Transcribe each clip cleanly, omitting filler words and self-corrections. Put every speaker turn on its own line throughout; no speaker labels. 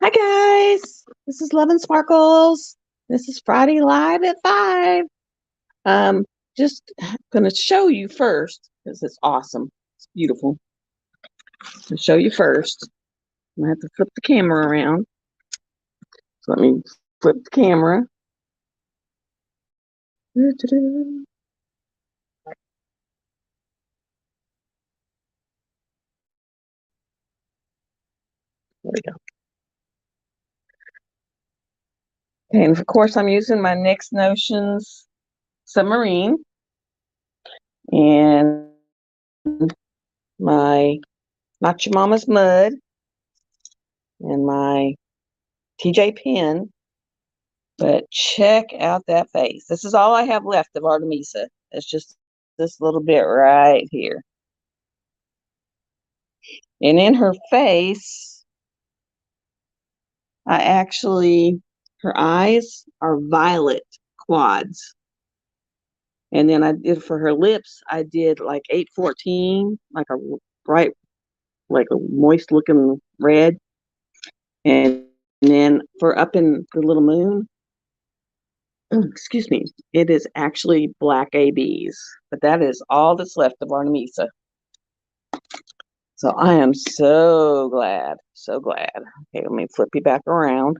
Hi guys, this is Love and Sparkles. This is Friday Live at 5. Um, just gonna show you first because it's awesome. It's beautiful. I'll show you first. I'm gonna have to flip the camera around. So let me flip the camera. There we go. Okay, and of course I'm using my Next Notions submarine and my Not Your Mama's mud and my TJ pen. But check out that face. This is all I have left of Artemisa. It's just this little bit right here. And in her face, her eyes are violet quads. And then I did for her lips, I did like 814, like a bright, like a moist looking red. And then for up in the little moon, excuse me, it is actually black ABs. But that is all that's left of Artemisa. So I am so glad, so glad. Okay, let me flip you back around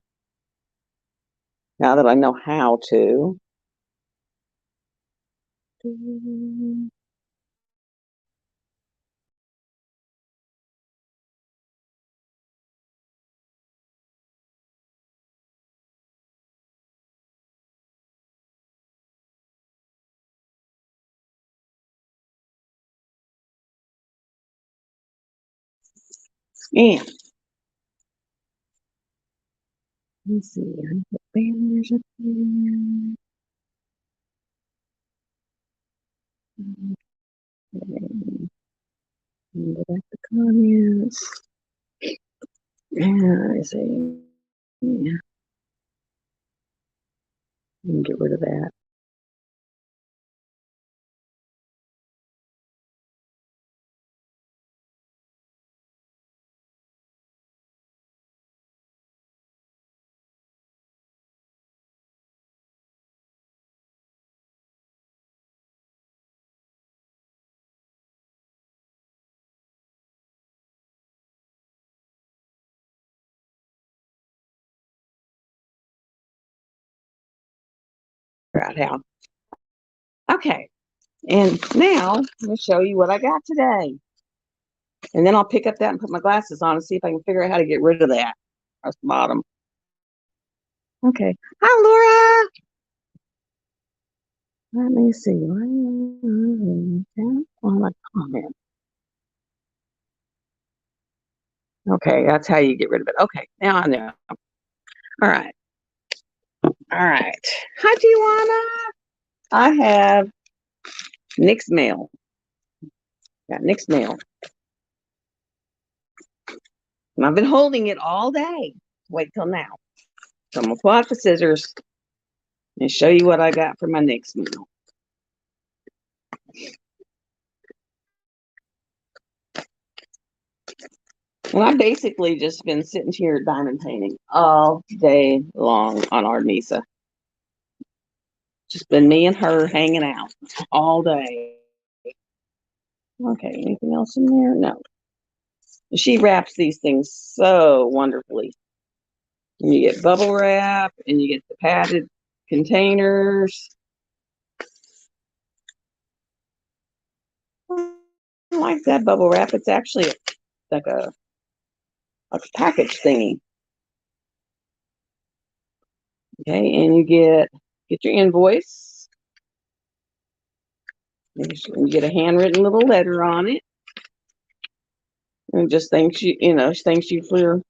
now that I know how to. And let's see, I put banners up here. Okay. Go back to comments. And I say, yeah, get rid of that. Right out. Okay, and now I'm going to show you what I got today. And then I'll pick up that and put my glasses on and see if I can figure out how to get rid of that across the bottom. Okay. Hi, Laura. Let me see. On my comment. Okay, that's how you get rid of it. Okay, now I know. All right. All right. Hi, Tijuana. I have Nick's mail. Got Nick's mail. And I've been holding it all day. Wait till now. So I'm going to pull out the scissors and show you what I got for my Nick's mail. And I've basically just been sitting here diamond painting all day long on Artemisa. Just been me and her hanging out all day. Okay, anything else in there? No. She wraps these things so wonderfully. And you get bubble wrap and you get the padded containers. I like that bubble wrap. It's actually like a package thingy. Okay, and you get your invoice. And you get a handwritten little letter on it. And just thanks thanks you for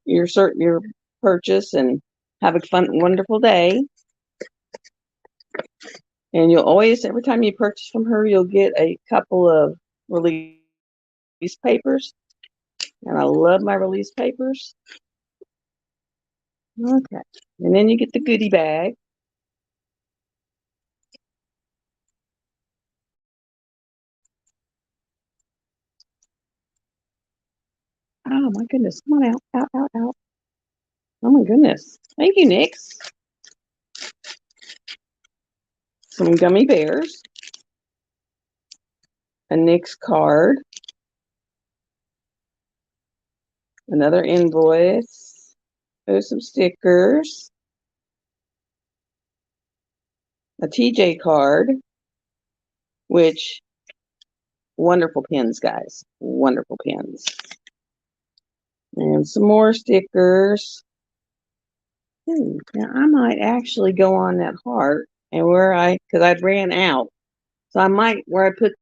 your purchase and have a fun, wonderful day. And you'll always, every time you purchase from her, you'll get a couple of release papers. And I love my release papers. Okay. And then you get the goodie bag. Oh my goodness. Come on out, out, out, out. Oh my goodness. Thank you, Nix. Some gummy bears. A Nix card. Another invoice. There's some stickers. A TJ card, which wonderful pins, guys. Wonderful pins. And some more stickers. Now I might actually go on that heart and because I ran out. So I might, where I put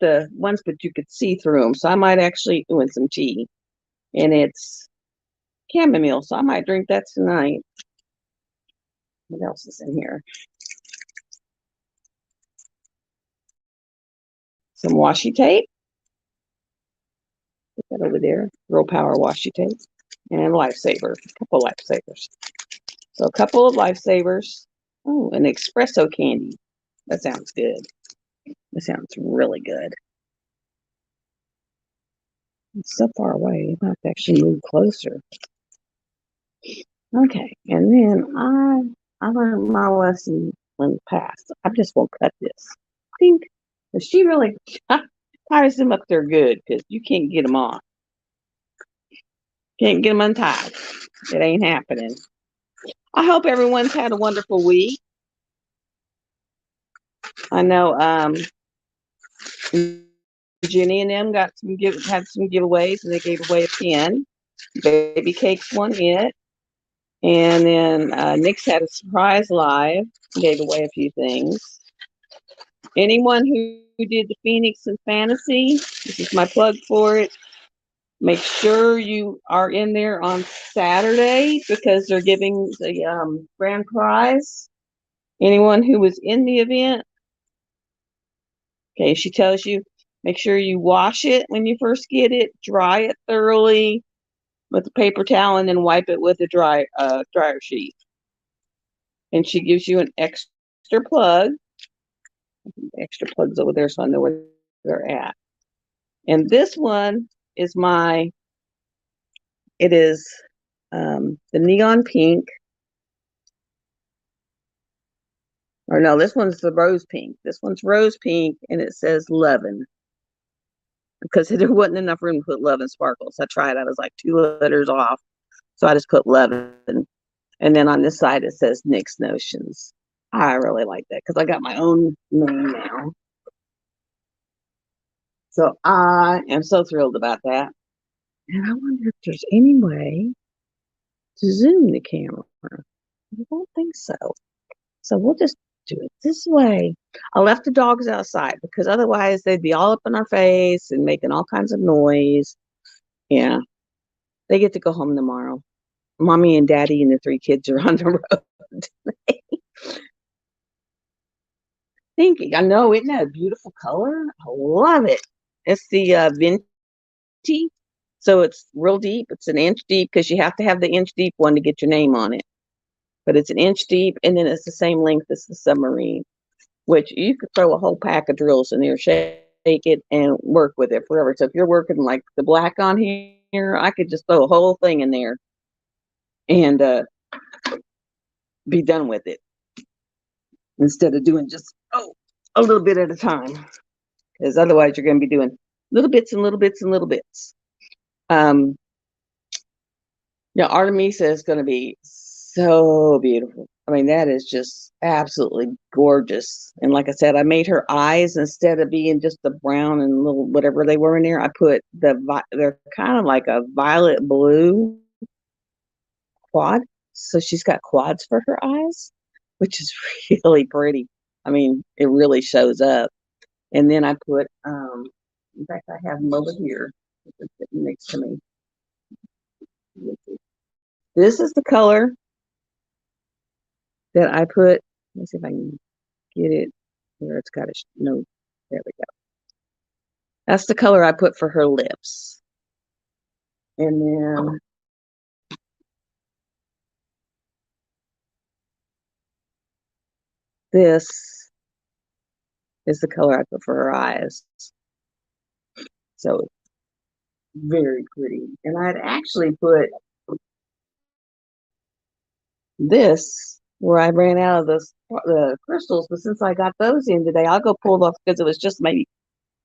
the ones, but you could see through them. So I might actually do some tea. And it's chamomile, so I might drink that tonight. What else is in here? Some washi tape. Put that over there. Real Power washi tape. And lifesaver. A couple lifesavers. So a couple of lifesavers. Oh, an espresso candy. That sounds good. That sounds really good. It's so far away. I have to actually move closer. Okay, and then I learned my lesson in the past. I just won't cut this. Think, but she really ties them up there good because you can't get them off. Can't get them untied. It ain't happening. I hope everyone's had a wonderful week. I know Jenny and them had some giveaways, and they gave away a pen. Baby Cakes won it. And then Nick's had a surprise live, gave away a few things. Anyone who did the Phoenix and Fantasy, this is my plug for it. Make sure you are in there on Saturday because they're giving the grand prize. Anyone who was in the event, okay, she tells you, make sure you wash it when you first get it, dry it thoroughly with a paper towel, and then wipe it with a dryer sheet. And she gives you an extra plug. Extra plugs over there so I know where they're at. And this one is it is the neon pink. Or no, this one's the rose pink. This one's rose pink, and it says Lovin'. Because there wasn't enough room to put Love and Sparkles. I tried. I was like 2 letters off. So I just put Lovin'. And then on this side, it says Nick's Notions. I really like that because I got my own name now. So I am so thrilled about that. And I wonder if there's any way to zoom the camera. I don't think so. So we'll just do it this way. I left the dogs outside because otherwise they'd be all up in our face and making all kinds of noise. Yeah. They get to go home tomorrow. Mommy and Daddy and the 3 kids are on the road. Thinking, I know, isn't that a beautiful color? I love it. It's the Venti. So it's real deep. It's an inch deep because you have to have the inch deep one to get your name on it. But it's an inch deep, and then it's the same length as the submarine, which you could throw a whole pack of drills in there, shake it, and work with it forever. So if you're working like the black on here, I could just throw a whole thing in there and be done with it instead of doing just a little bit at a time, because otherwise you're going to be doing little bits and little bits and little bits. Yeah, Artemisa is going to be so beautiful. I mean, that is just absolutely gorgeous. And like I said, I made her eyes, instead of being just the brown and little whatever they were in there, I put they're kind of like a violet blue quad. So she's got quads for her eyes, which is really pretty. I mean, it really shows up. And then I put, in fact, I have them over here sitting next to me. This is the color that I put. Let me see if I can get it where it's got a no. There we go. That's the color I put for her lips. And then this is the color I put for her eyes. So very pretty. And I'd actually put this where I ran out of the crystals, but since I got those in today, I'll go pull off because it was just maybe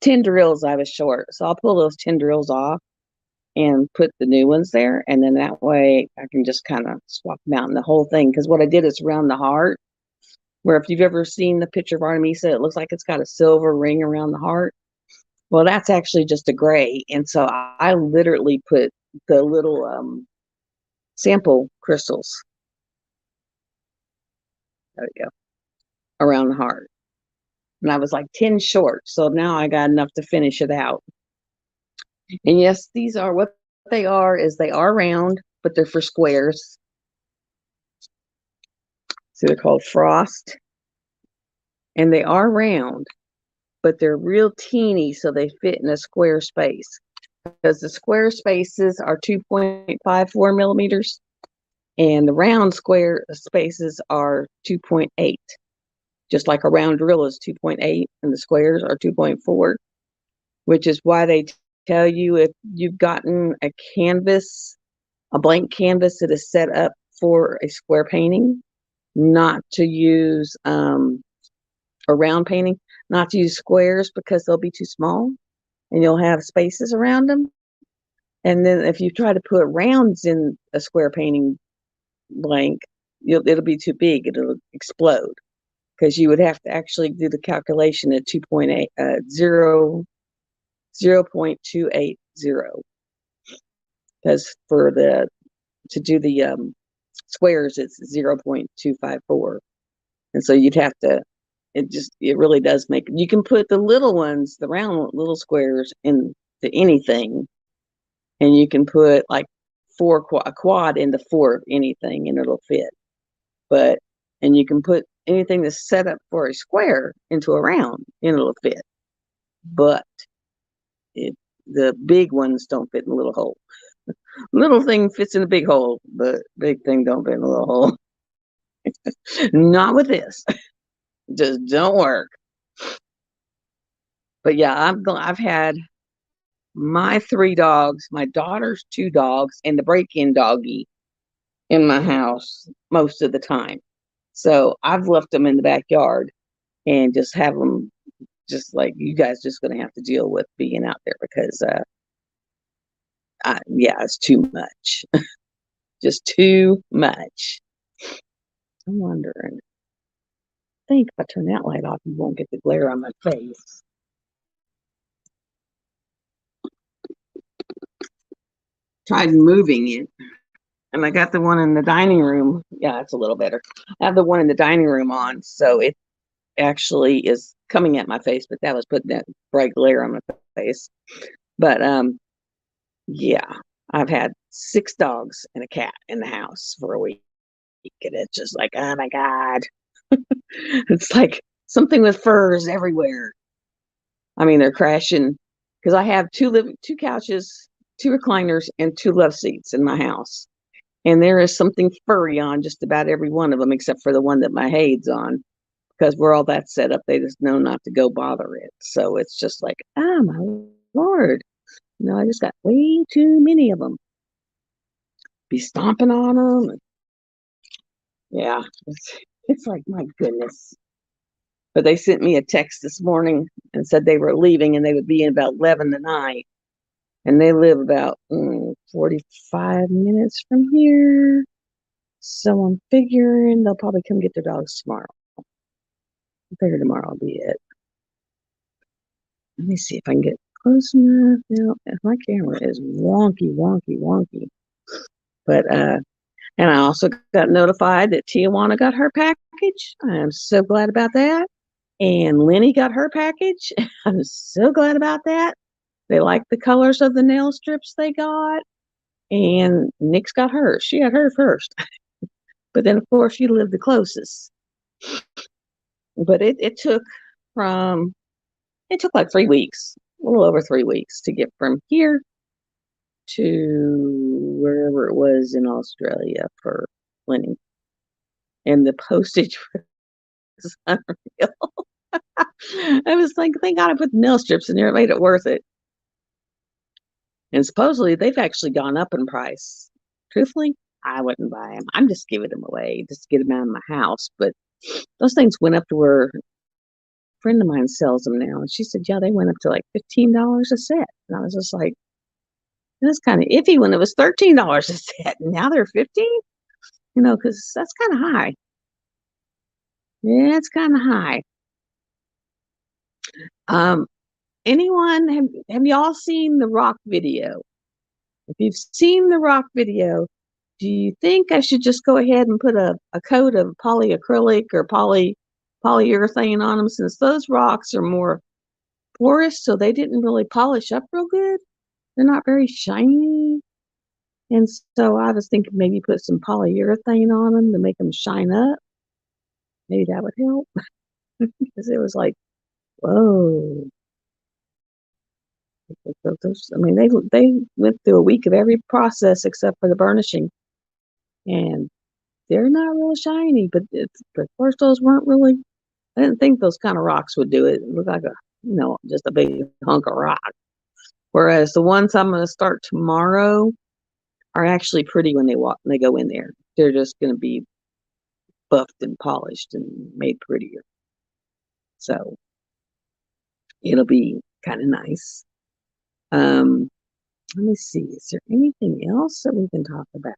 10 drills I was short. So I'll pull those 10 drills off and put the new ones there. And then that way I can just kind of swap them out in the whole thing. Because what I did is around the heart, where if you've ever seen the picture of Artemisa, it looks like it's got a silver ring around the heart. Well, that's actually just a gray. And so I literally put the little sample crystals, there we go, around the heart. And I was like 10 short. So now I got enough to finish it out. And yes, these are what they are, is they are round, but they're for squares. So they're called frost. And they are round, but they're real teeny, so they fit in a square space. Because the square spaces are 2.54 millimeters, and the round square spaces are 2.8. Just like a round drill is 2.8, and the squares are 2.4, which is why they tell you if you've gotten a canvas, a blank canvas that is set up for a square painting, not to use a round painting, not to use squares because they'll be too small and you'll have spaces around them. And then if you try to put rounds in a square painting blank, it'll be too big. It'll explode because you would have to actually do the calculation at 2.8, 0.280. Because to do the squares, it's 0.254. And so you'd have to, it really does make, you can put the little ones, the round little squares into anything. And you can put like a quad into 4 of anything and it'll fit. And you can put anything that's set up for a square into a round and it'll fit. But the big ones don't fit in the little hole. Little thing fits in a big hole, but big thing don't fit in a little hole. Not with this. Just don't work. But yeah, I've had my 3 dogs, my daughter's 2 dogs, and the break-in doggy in my house most of the time. So I've left them in the backyard and just have them, just like you guys, just going to have to deal with being out there because, yeah, it's too much. Just too much. I'm wondering. I think if I turn that light off, you won't get the glare on my face. Tried moving it, and I got the one in the dining room. Yeah, it's a little better. I have the one in the dining room on, so it actually is coming at my face, but that was putting that bright glare on my face. But yeah, I've had 6 dogs and a cat in the house for a week, and it's just like, oh my God. It's like something with furs everywhere. I mean, they're crashing because I have 2 couches, 2 recliners, and 2 love seats in my house. And there is something furry on just about every one of them, except for the one that my Hade's on, because we're all that set up. They just know not to go bother it. So it's just like, oh my Lord. I just got way too many of them. Be stomping on them. Yeah, it's like, my goodness. But they sent me a text this morning and said they were leaving and they would be in about 11 tonight. And they live about 45 minutes from here. So I'm figuring they'll probably come get their dogs tomorrow. I figure tomorrow will be it. Let me see if I can get close enough. Now, my camera is wonky. But, and I also got notified that Tijuana got her package. I'm so glad about that. And Lenny got her package. I'm so glad about that. They like the colors of the nail strips they got. And Nick's got hers. She had her first. But then, of course, she lived the closest. But it took like 3 weeks, a little over 3 weeks to get from here to wherever it was in Australia for Lenny. And the postage was unreal. I was like, thank God I put the nail strips in there. It made it worth it. And supposedly they've actually gone up in price. Truthfully, I wouldn't buy them. I'm just giving them away just to get them out of my house. But those things went up to where a friend of mine sells them now. And she said, yeah, they went up to like $15 a set. And I was just like, that's kind of iffy when it was $13 a set. And now they're 15, because that's kind of high. Yeah, it's kind of high. Um, anyone have y'all seen the Rock video? If you've seen the Rock video, do you think I should just go ahead and put a coat of polyacrylic or polyurethane on them, since those rocks are more porous, so they didn't really polish up real good? They're not very shiny. And so I was thinking maybe put some polyurethane on them to make them shine up. Maybe that would help. Because it was like, whoa. I mean, they went through a week of every process except for the burnishing, and they're not real shiny. But of course, those weren't really. I didn't think those kind of rocks would do it. It looked like just a big hunk of rock. Whereas the ones I'm going to start tomorrow are actually pretty when they go in there. They're just going to be buffed and polished and made prettier. So it'll be kind of nice. Let me see. Is there anything else that we can talk about?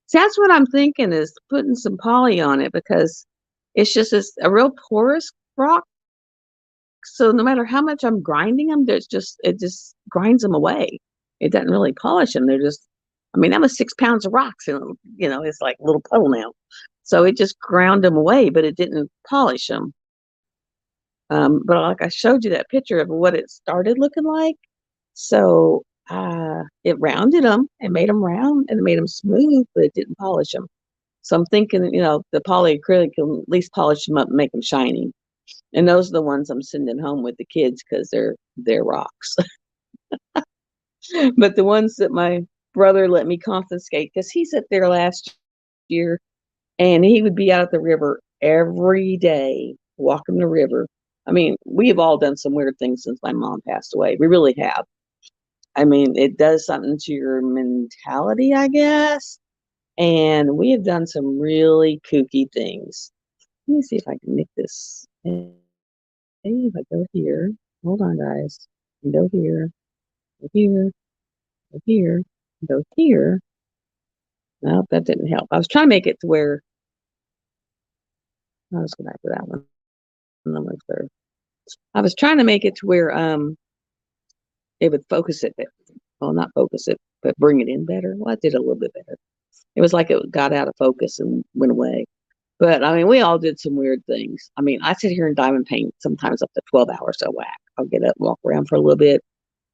So that's what I'm thinking, is putting some poly on it, because it's just a real porous rock. So no matter how much I'm grinding them, it just grinds them away. It doesn't really polish them. They're just, I mean, that was 6 pounds of rocks, and it's like a little puddle now. So it just ground them away, but it didn't polish them. But like I showed you that picture of what it started looking like. So it rounded them and made them round and made them smooth, but it didn't polish them. So I'm thinking, the polyacrylic can at least polish them up and make them shiny. And those are the ones I'm sending home with the kids, because they're rocks. But the ones that my brother let me confiscate, because he's up there last year, and he would be out at the river every day, walking the river. I mean, we have all done some weird things since my mom passed away. We really have. I mean, it does something to your mentality, I guess. And we have done some really kooky things. Let me see if I can make this. Hey, if I go here, hold on, guys. Go here, go here, go here, go here. No, that didn't help. I was trying to make it to where. Let's go back to that one. I was trying to make it to where it would focus it. Well, not focus it, but bring it in better. Well, I did a little bit better. It was like it got out of focus and went away. But I mean, we all did some weird things. I mean, I sit here and diamond paint sometimes up to 12 hours a whack. I'll get up and walk around for a little bit.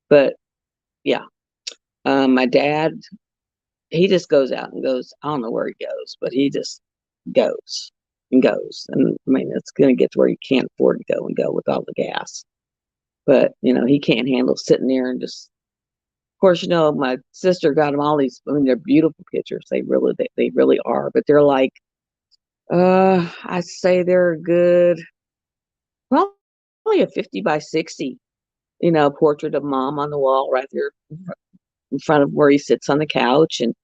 But yeah, my dad, he just goes out and goes. I don't know where he goes, but he just goes and goes. And I mean, it's going to get to where you can't afford to go and go with all the gas. But, he can't handle sitting there and just, of course, my sister got him all these, I mean, they're beautiful pictures. They really are. But they're like, I say they're a good, probably a 50 by 60, portrait of mom on the wall right there in front of where he sits on the couch. And,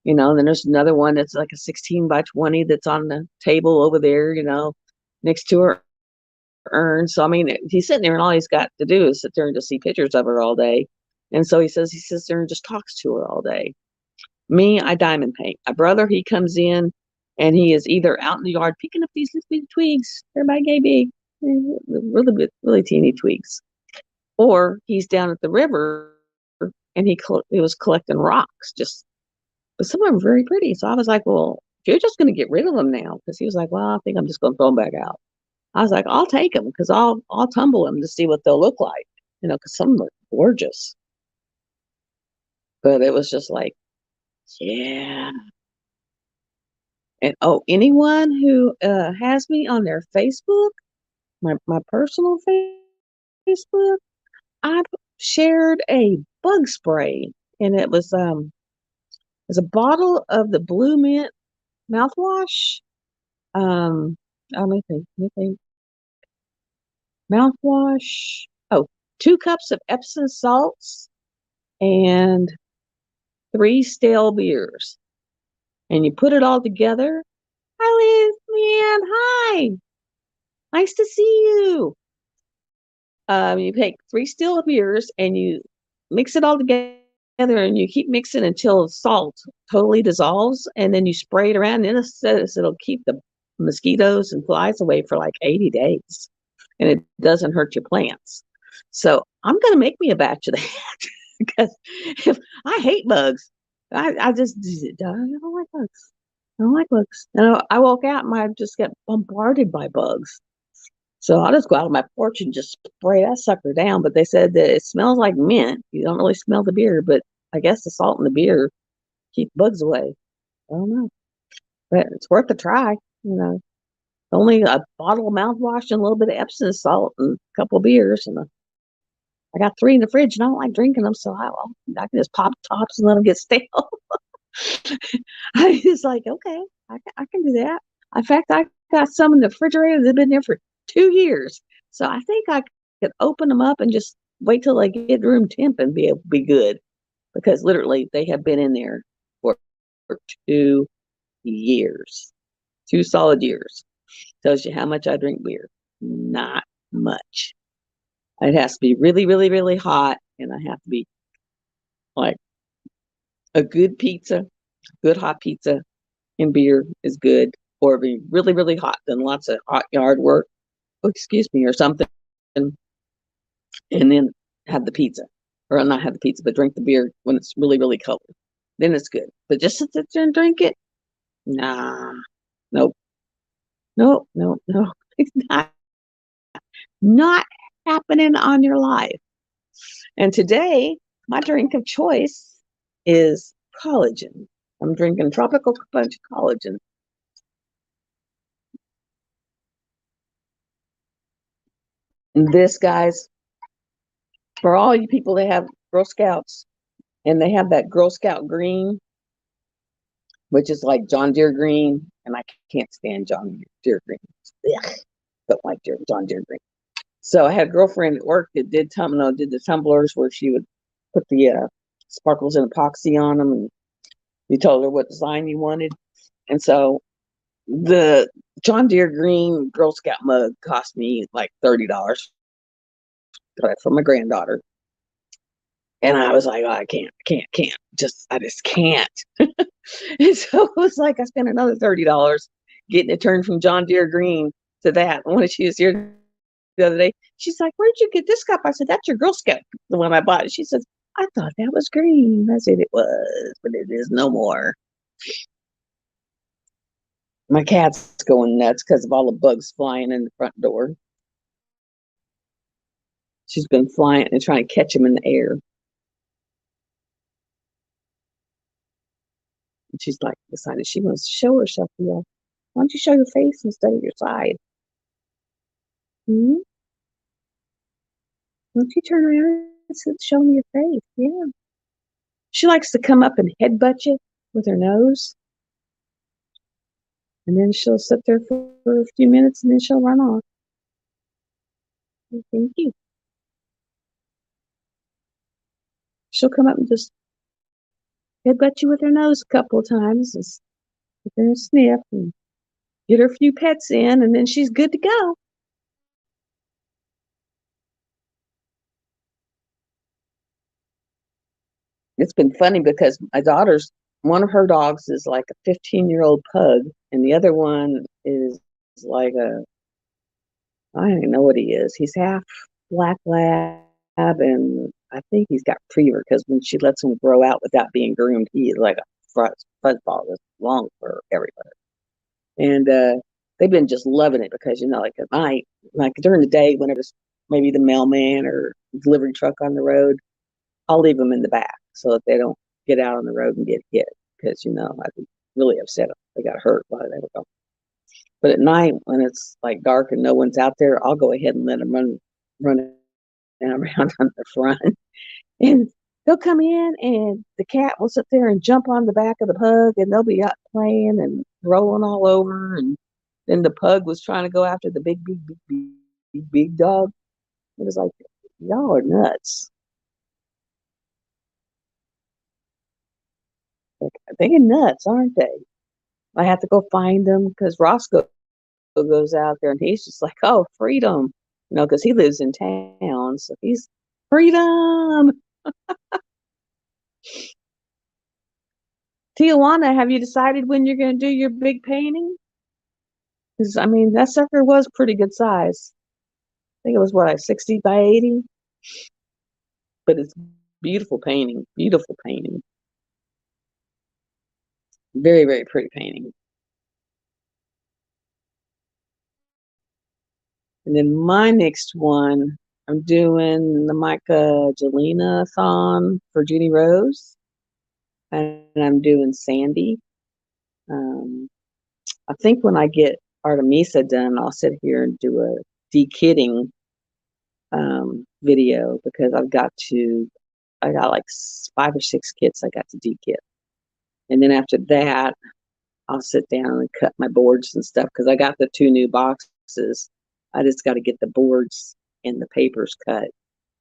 then there's another one that's like a 16 by 20 that's on the table over there, next to her urn. So, I mean, he's sitting there and all he's got to do is sit there and just see pictures of her all day. And so he sits there and just talks to her all day. Me, I diamond paint. My brother, he comes in and he is either out in the yard picking up these little twigs. They're about yay big, really teeny twigs. Or he's down at the river and he was collecting rocks. But some of them are very pretty. So I was like, well, if you're just going to get rid of them now, because he was like, well, I think I'm just going to throw them back out. I was like, I'll take them, because I'll tumble them to see what they'll look like, because some look gorgeous. But it was just like, yeah. And anyone who has me on their Facebook, my personal Facebook, I shared a bug spray, and it was a bottle of the Blue Mint mouthwash. Let me think. Mouthwash. Oh, 2 cups of Epsom salts and 3 stale beers. And you put it all together. Hi, Liz, man. Hi. Nice to see you. You take 3 stale beers and you mix it all together and you keep mixing until salt totally dissolves. And then you spray it around. And it says it'll keep the mosquitoes and flies away for like 80 days. And it doesn't hurt your plants. So I'm going to make me a batch of that because if I hate bugs, I just I don't like bugs. I don't like bugs. And I walk out and I just get bombarded by bugs. So I'll just go out on my porch and just spray that sucker down. But they said that it smells like mint. You don't really smell the beer, but I guess the salt in the beer keep bugs away. I don't know. But it's worth a try, you know. Only a bottle of mouthwash and a little bit of Epsom salt and a couple of beers. And I got 3 in the fridge and I don't like drinking them. So I can just pop tops and let them get stale. I was like, okay, I can do that. In fact, I got some in the refrigerator that have been there for 2 years. So I think I could open them up and just wait till they get room temp and be good. Because literally they have been in there for 2 years. 2 solid years. Tells you how much I drink beer. Not much. It has to be really, really, really hot, and I have to be like a good pizza, good hot pizza and beer is good, or be really, really hot, then lots of hot yard work, excuse me, or something, and then have the pizza, or not have the pizza, but drink the beer when it's really, really cold. Then it's good. But just sit there and drink it, nah, nope, nope, nope, no, it's not happening on your life. And today, my drink of choice is collagen. I'm drinking tropical punch collagen. This, guys, for all you people that have Girl Scouts and they have that Girl Scout green, which is like John Deere green, and I can't stand John Deere green. Ugh, don't like John Deere green. So I had a girlfriend at work that did the tumblers where she would put the sparkles and epoxy on them, and you told her what design you wanted. And so the John Deere green Girl Scout mug cost me like $30. Got it from my granddaughter. And I was like, oh, I can't. I just can't. And so it was like I spent another $30 getting it turned from John Deere green to that. And when she was here the other day, she's like, where'd you get this cup? I said, that's your Girl Scout, the one I bought. She says, I thought that was green. I said it was, but it is no more. My cat's going nuts because of all the bugs flying in the front door. She's been flying and trying to catch them in the air. And she's like, decided she wants to show herself to y'all. Why don't you show your face instead of your side? Hmm? Why don't you turn around and show me your face? Yeah. She likes to come up and headbutt you with her nose. And then she'll sit there for a few minutes and then she'll run off. Thank you. She'll come up and just headbutt you with her nose a couple of times and sit there and sniff and get her few pets in, and then she's good to go. It's been funny because one of her dogs is like a 15-year-old pug, and the other one is like I don't even know what he is. He's half black lab, and I think he's got retriever because when she lets him grow out without being groomed, he is like a fuzzball that's long for everybody. And they've been just loving it because, like at night, like during the day, whenever it's maybe the mailman or delivery truck on the road, I'll leave them in the back so that they don't get out on the road and get hit because, I'd be really upset if they got hurt while they were gone. But at night, when it's like dark and no one's out there, I'll go ahead and let them run around on the front. And they'll come in and the cat will sit there and jump on the back of the pug and they'll be out playing and rolling all over. And then the pug was trying to go after the big dog. It was like, y'all are nuts. They get nuts, aren't they? I have to go find them because Roscoe goes out there and he's just like, oh, freedom, because he lives in town. So he's freedom. Tijuana, have you decided when you're going to do your big painting? Because, I mean, that sucker was pretty good size. I think it was what, like 60 by 80? But it's beautiful painting. Beautiful painting. Very, very pretty painting. And then my next one, I'm doing the Micah Jelena-thon for Judy Rose. And I'm doing Sandy. Um, I think when I get Artemisa done, I'll sit here and do a de-kitting video because I got like 5 or 6 kits I got to de-kit. And then after that, I'll sit down and cut my boards and stuff because I got the 2 new boxes. I just got to get the boards and the papers cut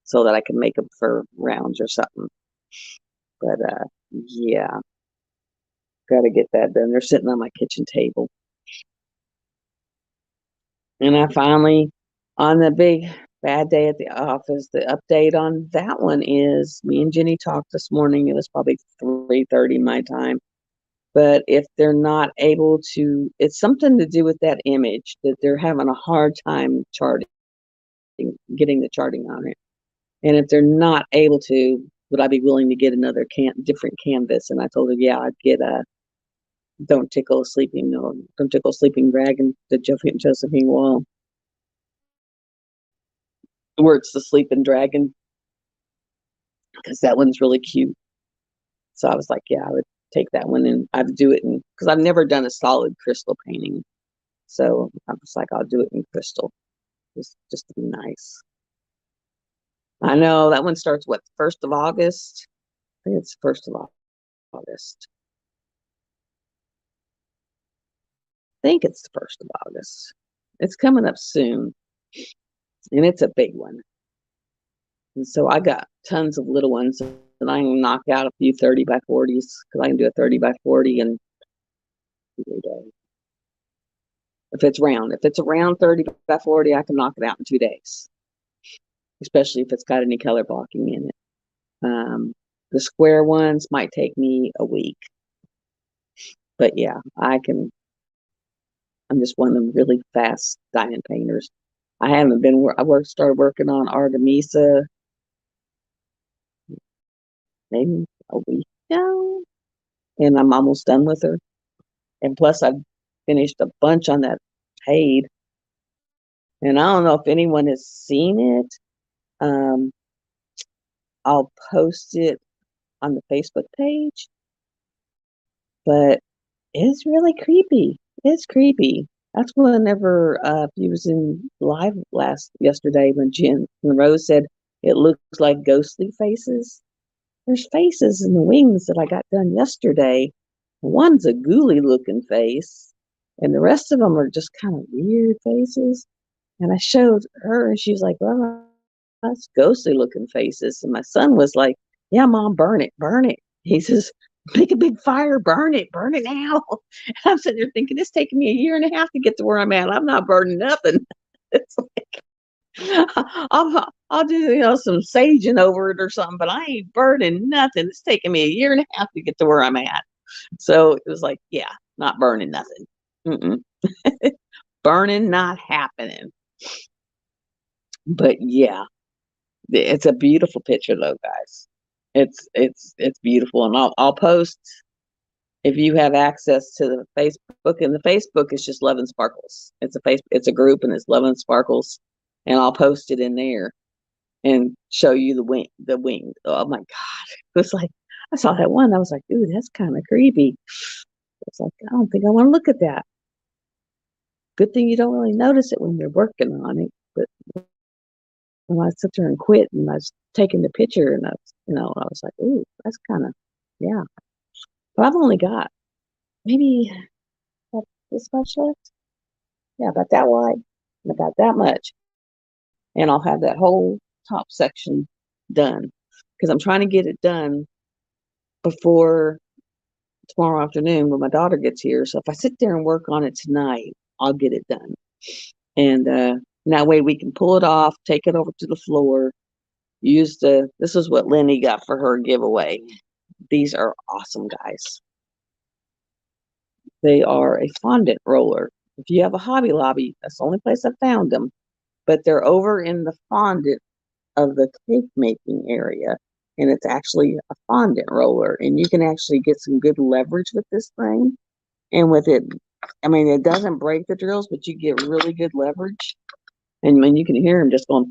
so that I can make them for rounds or something. But yeah, got to get that done. They're sitting on my kitchen table. And I finally, on the big bad day at the office, the update on that one is me and Jenny talked this morning. It was probably 3:30 my time. But if they're not able to, it's something to do with that image that they're having a hard time charting, getting the charting on it. And if they're not able to, would I be willing to get another different canvas? And I told her, yeah, I'd get a Don't Tickle a Sleeping Dragon, the Josephine Wall, where it's the sleeping dragon, because that one's really cute. So I was like, yeah, I would take that one and I'd do it because I've never done a solid crystal painting. So I was like, I'll do it in crystal, just to be nice. I know that one starts what, 1st of August? I think it's 1st of August. I think it's the 1st of August. It's coming up soon, and it's a big one. And so I got tons of little ones, and I can knock out a few 30 by 40s because I can do a 30 by 40 in 2 days. If it's a round 30 by 40, I can knock it out in 2 days, especially if it's got any color blocking in it. The square ones might take me a week, but yeah, I'm just one of them really fast diamond painters. I haven't been. Started working on Artemisa maybe a week now, and I'm almost done with her. And plus, I've finished a bunch on that Paid, and I don't know if anyone has seen it. I'll post it on the Facebook page, but it's really creepy. It's creepy. That's whenever he was in live yesterday when Rose said it looks like ghostly faces. There's faces in the wings that I got done yesterday. One's a ghouly looking face, and the rest of them are just kind of weird faces. And I showed her, and she's like, "Well, that's ghostly looking faces." And my son was like, "Yeah, Mom, burn it, burn it." He says, "Make a big fire, burn it now." And I'm sitting there thinking, it's taking me a year and a half to get to where I'm at. I'm not burning nothing. It's like, I'll do some saging over it or something, but I ain't burning nothing. It's taking me a year and a half to get to where I'm at. So it was like, yeah, not burning nothing. Burning not happening. But yeah, it's a beautiful picture though, guys. It's beautiful, and I'll post if you have access to the Facebook. And the Facebook is just Love and Sparkles. It's a group, and it's Love and Sparkles, and I'll post it in there and show you the wing. Oh my God. It was like, I saw that one. I was like, ooh, that's kind of creepy. It's like, I don't think I want to look at that. Good thing you don't really notice it when you're working on it. But when I sit there and quit and I was taking the picture and I was like, ooh, that's kind of, yeah. But I've only got maybe this much left. Yeah, about that wide, about that much. And I'll have that whole top section done because I'm trying to get it done before tomorrow afternoon when my daughter gets here. So if I sit there and work on it tonight, I'll get it done. And that way we can pull it off, take it over to the floor, this is what Lenny got for her giveaway. These are awesome, guys. They are a fondant roller. If you have a Hobby Lobby, that's the only place I found them. But they're over in the fondant of the cake making area. And it's actually a fondant roller. And you can actually get some good leverage with this thing. And with it, I mean, it doesn't break the drills, but you get really good leverage. And when you can hear them just going.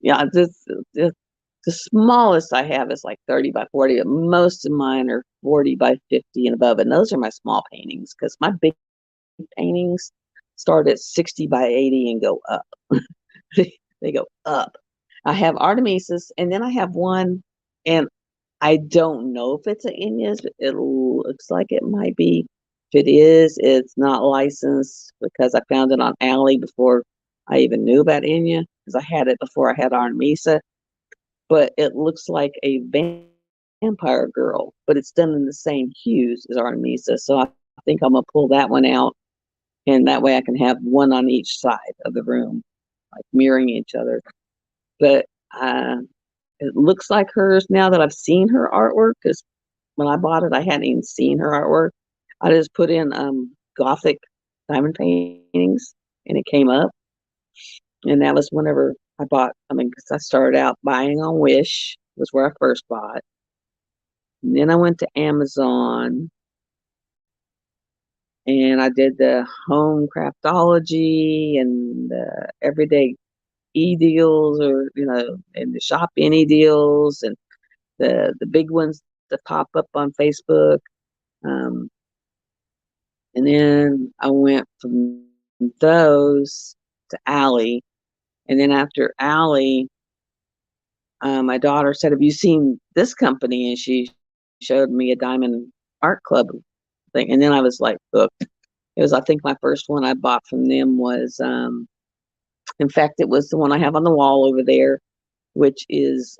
Yeah, this the smallest I have is like 30 by 40, but most of mine are 40 by 50 and above. And those are my small paintings because my big paintings start at 60 by 80 and go up. They go up. I have Artemises, and then I have one, and I don't know if it's an Inya's, but it looks like it might be. If it is, it's not licensed because I found it on Alley before I even knew about Inya, because I had it before I had Artemisa. But it looks like a vampire girl, but it's done in the same hues as Artemisa. So I think I'm gonna pull that one out, and that way I can have one on each side of the room, like mirroring each other. But it looks like hers now that I've seen her artwork, because when I bought it, I hadn't even seen her artwork. I just put in Gothic diamond paintings, and it came up. And that was whenever I bought, I mean, because I started out buying on Wish, was where I first bought. And then I went to Amazon, and I did the home craftology and the everyday e-deals, or, and the shop any deals, and the big ones that pop up on Facebook. Um, and then I went from those to Alley. And then after Alley, my daughter said, "Have you seen this company?" And she showed me a diamond art club thing. And then I was like hooked. It was, I think, my first one I bought from them was, in fact, it was the one I have on the wall over there, which is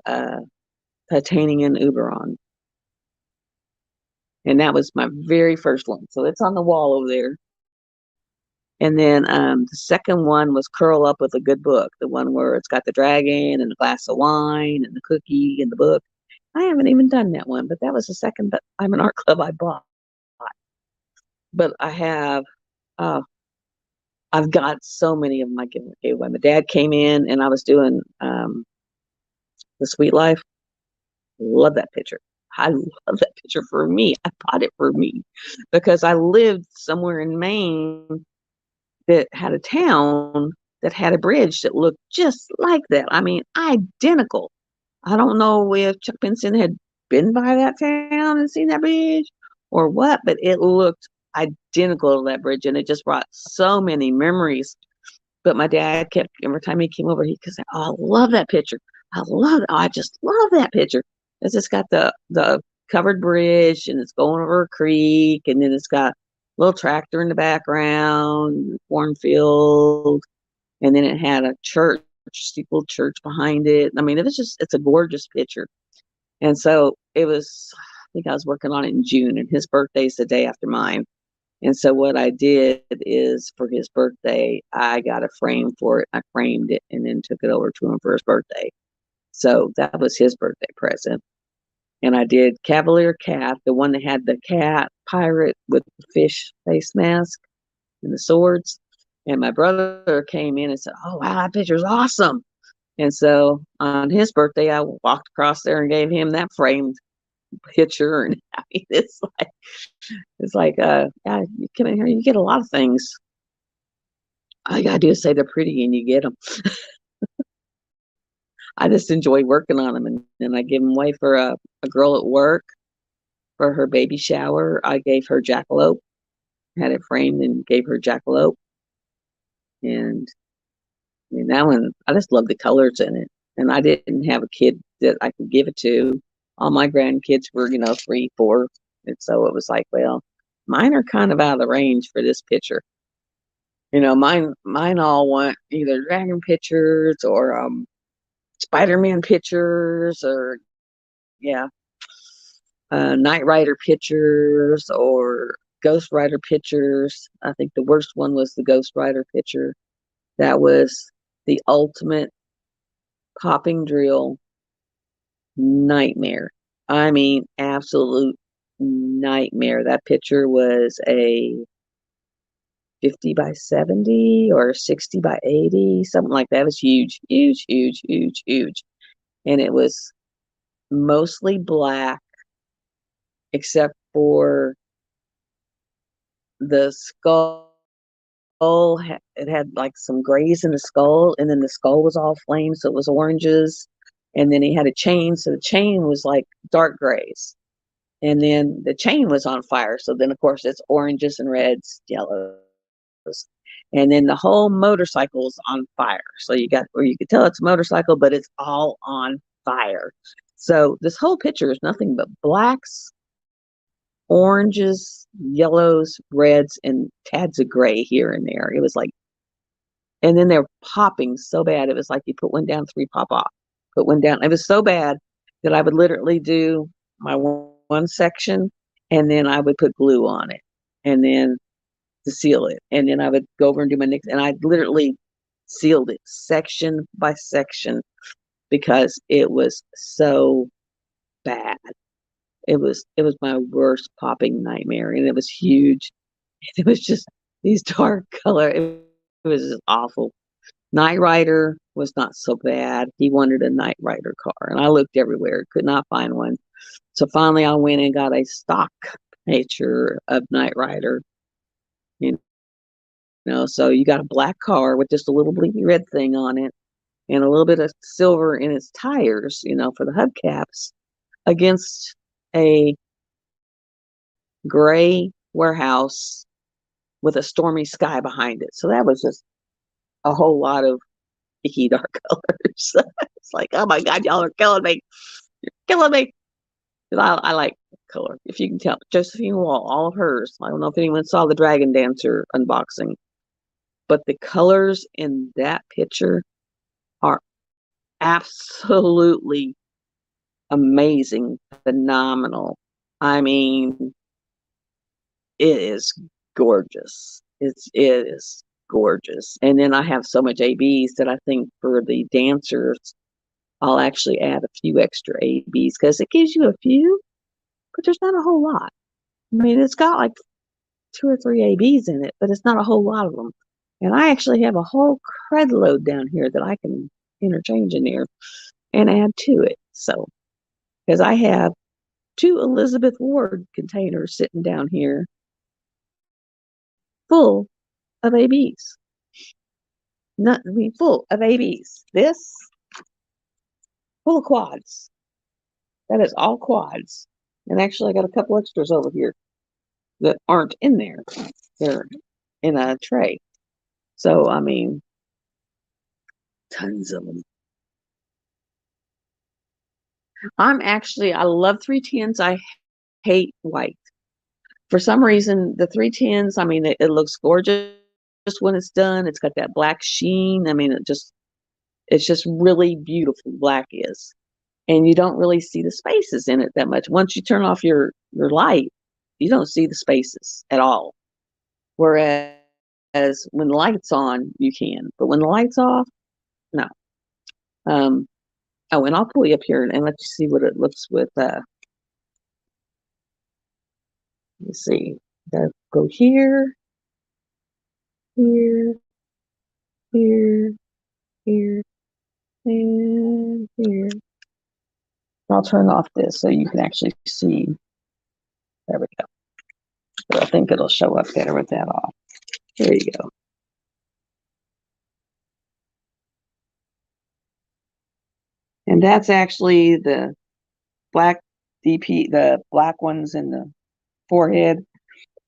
Titanium Uberon. And that was my very first one. So it's on the wall over there. And then the second one was Curl Up with a Good Book, the one where it's got the dragon and a glass of wine and the cookie and the book. I haven't even done that one, but that was the second Diamond Art Club I bought. But uh, I've got so many of them I gave away. My dad came in and I was doing the Sweet Life. Love that picture. I love that picture for me. I bought it for me because I lived somewhere in Maine that had a town that had a bridge that looked just like that. I mean, identical. I don't know if Chuck Benson had been by that town and seen that bridge or what, but it looked identical to that bridge, and it just brought so many memories. But my dad kept, every time he came over, he could say, "Oh, I love that picture. I love it. Oh, I just love that picture." It's just got the covered bridge, and it's going over a creek, and then it's got a little tractor in the background, cornfield, and then it had a church, steepled church behind it. I mean, it's a gorgeous picture. And so it was, I think I was working on it in June, and his birthday's the day after mine. And so what I did is, for his birthday, I got a frame for it. I framed it and then took it over to him for his birthday. So that was his birthday present. And I did Cavalier Cat, the one that had the cat pirate with the fish face mask and the swords. And my brother came in and said, "Oh, wow, that picture's awesome." And so on his birthday, I walked across there and gave him that framed picture. And I mean, yeah, you come in here, you get a lot of things. All you gotta do is say they're pretty, and you get them. I just enjoy working on them, and I give them away for a girl at work for her baby shower. I gave her jackalope, had it framed, and gave her jackalope. And I mean, that one, I just love the colors in it. And I didn't have a kid that I could give it to. All my grandkids were, 3, 4. And so it was like, well, mine are kind of out of the range for this picture. Mine all want either dragon pictures or Spider-Man pictures, or yeah, Knight Rider pictures, or Ghost Rider pictures. I think the worst one was the Ghost Rider picture. That was the ultimate popping drill nightmare. I mean, absolute nightmare. That picture was a 50 by 70 or 60 by 80, something like that. It was huge, huge, huge, huge, huge. And it was mostly black, except for the skull. It had like some grays in the skull, and then the skull was all flames, so it was oranges. And then he had a chain, so the chain was like dark grays. And then the chain was on fire, so then of course it's oranges and reds, yellows. And then the whole motorcycle's on fire. So you got where you could tell it's a motorcycle, but it's all on fire. So this whole picture is nothing but blacks, oranges, yellows, reds, and tads of gray here and there. It was like, and then they're popping so bad. It was like you put one down, three pop off. Put one down. It was so bad that I would literally do my one section, and then I would put glue on it, and then to seal it. And then I would go over and do my next, and I literally sealed it section by section because it was so bad. It was my worst popping nightmare, and it was huge. It was just these dark color. It was just awful. Knight Rider was not so bad. He wanted a Knight Rider car, and I looked everywhere, could not find one. So finally, I went and got a stock picture of Knight Rider. You so you got a black car with just a little blinky red thing on it, and a little bit of silver in its tires, for the hubcaps, against a gray warehouse with a stormy sky behind it. So that was just a whole lot of icky dark colors. It's like, oh my God, y'all are killing me. You're killing me. Because I like color. If you can tell, Josephine Wall, all of hers. I don't know if anyone saw the Dragon Dancer unboxing, but the colors in that picture are absolutely amazing, phenomenal. I mean, it is gorgeous. It is gorgeous. And then I have so much ABs that I think for the dancers, I'll actually add a few extra ABs because it gives you a few, but there's not a whole lot. I mean, it's got like 2 or 3 ABs in it, but it's not a whole lot of them. And I actually have a whole cred load down here that I can interchange in there and add to it. So, because I have 2 Elizabeth Ward containers sitting down here full of ABs. Not, I mean, full of ABs. This full of quads. That is all quads. And actually, I got a couple extras over here that aren't in there. They're in a tray. So, I mean, tons of them. I love 310s. I hate white. For some reason, the 310s, I mean, it looks gorgeous when it's done. It's got that black sheen. I mean, it's just really beautiful, black is. And you don't really see the spaces in it that much. Once you turn off your light, you don't see the spaces at all. Whereas when the light's on, you can. But when the light's off, no. Oh, and I'll pull you up here and let you see what it looks with let's see. Go here, here, here, here, and here. I'll turn off this so you can actually see. There we go. So I think it'll show up better with that off. There you go. And that's actually the black DP, the black ones in the forehead,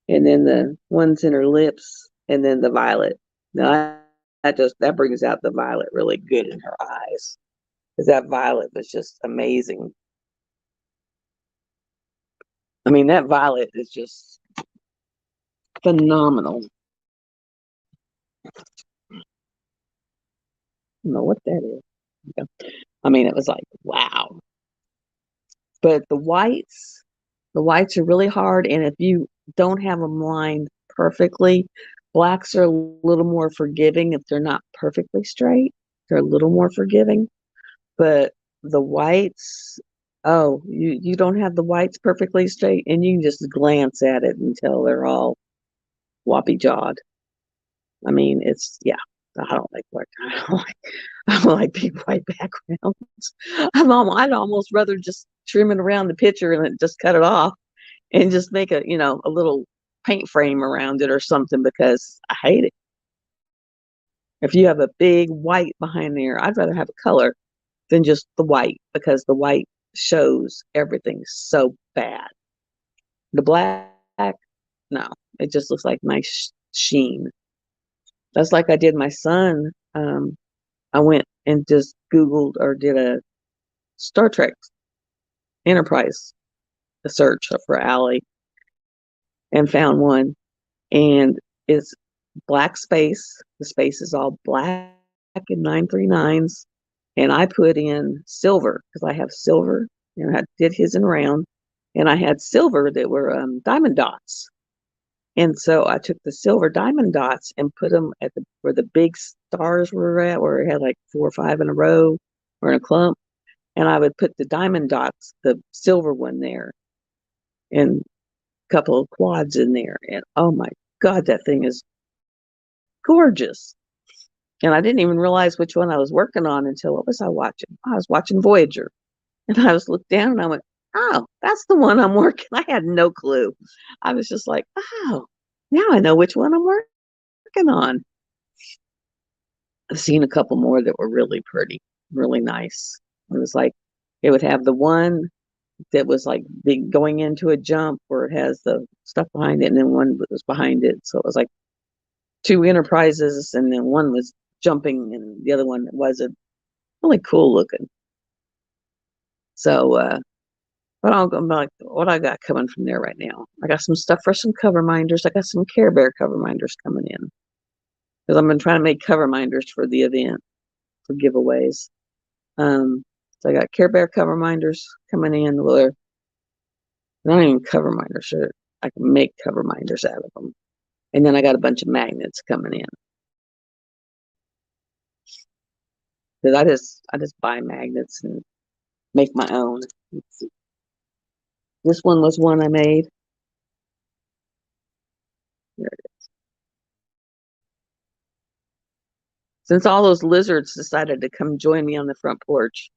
and then the ones in her lips, and then the violet. Now that brings out the violet really good in her eyes, because that violet was just amazing. I mean, that violet is just phenomenal. I don't know what that is. I mean, it was like, wow. But the whites are really hard. And if you don't have them lined perfectly, blacks are a little more forgiving if they're not perfectly straight. They're a little more forgiving. But the whites, oh, you don't have the whites perfectly straight, and you can just glance at it until they're all floppy jawed. I mean, it's yeah. I don't like white. I don't like big white backgrounds. I'd almost rather just trim it around the picture and just cut it off and just make a little paint frame around it or something because I hate it. If you have a big white behind there, I'd rather have a color than just the white because the white shows everything so bad. The black, no, it just looks like nice sheen. That's like I did my son. I went and just Googled or did a Star Trek Enterprise a search for Allie and found one, and it's black space. The space is all black and 939s, and I put in silver because I have silver, and I did his in round, and I had silver that were diamond dots. And so I took the silver diamond dots and put them at where the big stars were at, where it had like 4 or 5 in a row or in a clump. And I would put the diamond dots, the silver one there, and a couple of quads in there. And oh my God, that thing is gorgeous. And I didn't even realize which one I was working on until what was I watching? I was watching Voyager. And I was looked down and I went, oh, that's the one I'm working. I had no clue. I was just like, oh, now I know which one I'm working on. I've seen a couple more that were really pretty, really nice. It was like, it would have the one that was like big going into a jump where it has the stuff behind it, and then one that was behind it. So it was like 2 enterprises, and then one was jumping, and the other one wasn't. Really cool looking. So, what I got coming from there right now? I got some stuff for some cover minders. I got some Care Bear cover minders coming in because I've been trying to make cover minders for the event for giveaways. So I got Care Bear cover minders coming in. Well, they're not even cover minders. I can make cover minders out of them. And then I got a bunch of magnets coming in. Because I just buy magnets and make my own. Let's see. This one was one I made. There it is. Since all those lizards decided to come join me on the front porch,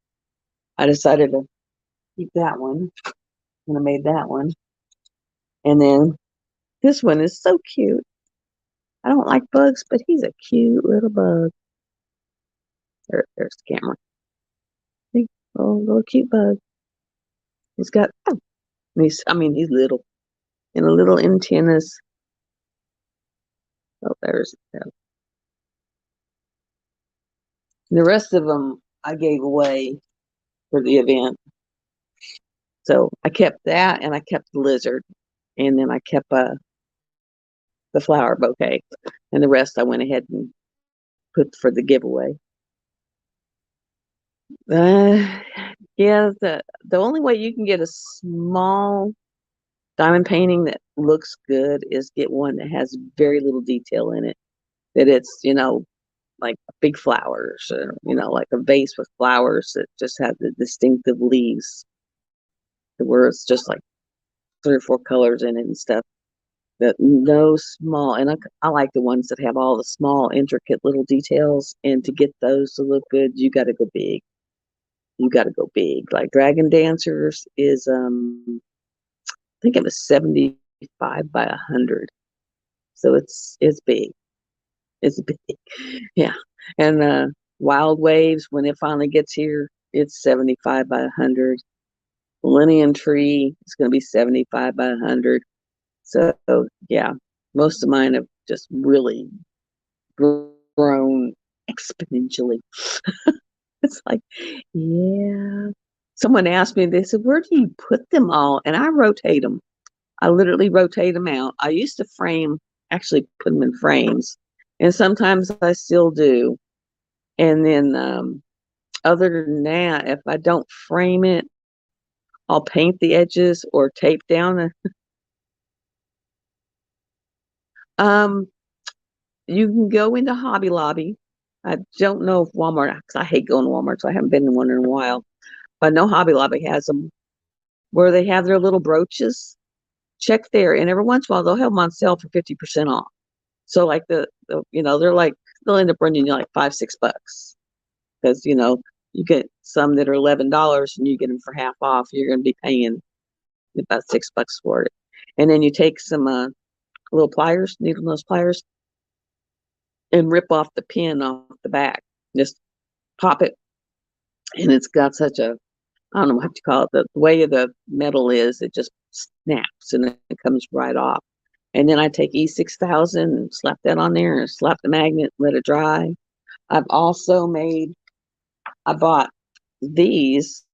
I decided to keep that one. And I made that one. And then this one is so cute. I don't like bugs, but he's a cute little bug. There's the camera. See? Oh, little cute bug. He's got, he's little. And the little antennas. Oh, there's the rest of them I gave away for the event. So I kept that, and I kept the lizard, and then I kept the flower bouquet, and the rest I went ahead and put for the giveaway. Yeah, the only way you can get a small diamond painting that looks good is get one that has very little detail in it. That it's like big flowers, or like a vase with flowers that just have the distinctive leaves, where it's just like 3 or 4 colors in it and stuff. That no small, and I like the ones that have all the small, intricate little details. And to get those to look good, you got to go big. You got to go big. Like Dragon Dancers is, I think it was 75 by 100, so it's big. It's big, yeah. And Wild Waves, when it finally gets here, it's 75 by 100. Millennium Tree is going to be 75 by 100. So yeah, most of mine have just really grown exponentially. It's like, yeah. Someone asked me, they said, where do you put them all? And I rotate them. I literally rotate them out. I used to actually put them in frames, and sometimes I still do. And then Other than that, if I don't frame it, I'll paint the edges or tape down um you can go into Hobby Lobby. I don't know if Walmart, because I hate going to Walmart, so I haven't been in one in a while. But I know Hobby Lobby has them where they have their little brooches. Check there, and every once in a while they'll have them on sale for 50% off. So like they're like they'll end up running you like $5-6 because you get some that are $11 and you get them for half off. You're going to be paying about $6 for it, and then you take some little pliers, needle nose pliers, and rip off the pin off the back. Just pop it, and it's got such a, I don't know what you call it. The way the metal is, it just snaps and it comes right off. And then I take E6000 and slap that on there and slap the magnet, let it dry. I've also I bought these.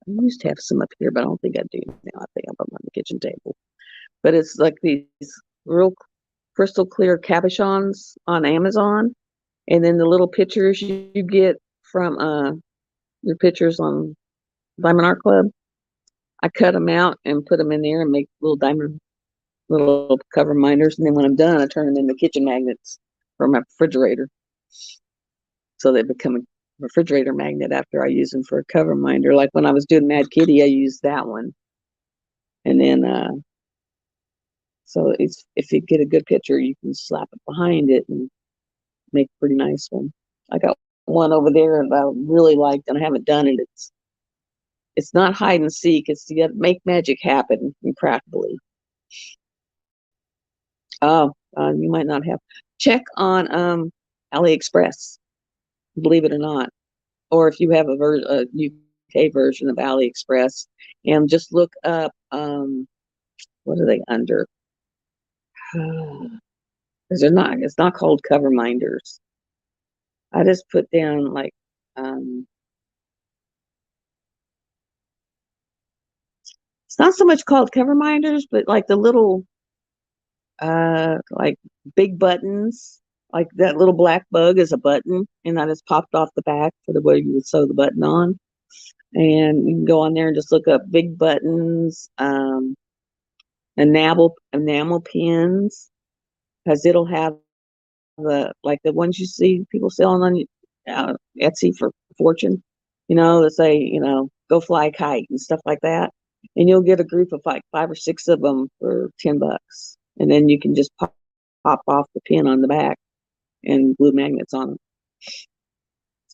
I used to have some up here, but I don't think I do now. I think I put them on the kitchen table. But it's like these real crystal clear cabochons on Amazon. And then the little pictures you get from your pictures on Diamond Art Club, I cut them out and put them in there and make little cover minders. And then when I'm done, I turn them into kitchen magnets for my refrigerator. So they become a refrigerator magnet after I use them for a cover minder. Like when I was doing Mad Kitty, I used that one. And then, so if you get a good picture, you can slap it behind it and make a pretty nice one. I got one over there that I really liked, and I haven't done it. It's not hide and seek. It's you got to make magic happen practically. Oh, you might not have. Check on AliExpress, believe it or not, or if you have a UK version of AliExpress, and just look up what are they under? Because it's not called cover minders. I just put down like it's not so much called cover minders, but like the little like big buttons, like that little black bug is a button, and I just popped off the back for the way you would sew the button on. And you can go on there and just look up big buttons, enamel pins, because it'll have the ones you see people selling on Etsy for fortune, that say, go fly a kite and stuff like that. And you'll get a group of like 5 or 6 of them for $10. And then you can just pop off the pin on the back and glue magnets on them.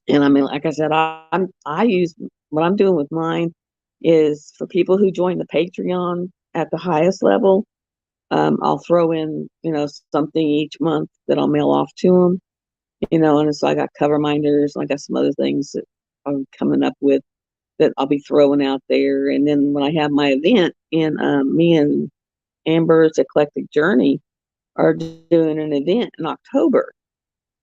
And I mean, like I said, I use what I'm doing with mine is for people who join the Patreon at the highest level. I'll throw in, something each month that I'll mail off to them, and so I got cover minders, I got some other things that I'm coming up with that I'll be throwing out there. And then when I have my event, and me and Amber's Eclectic Journey are doing an event in October.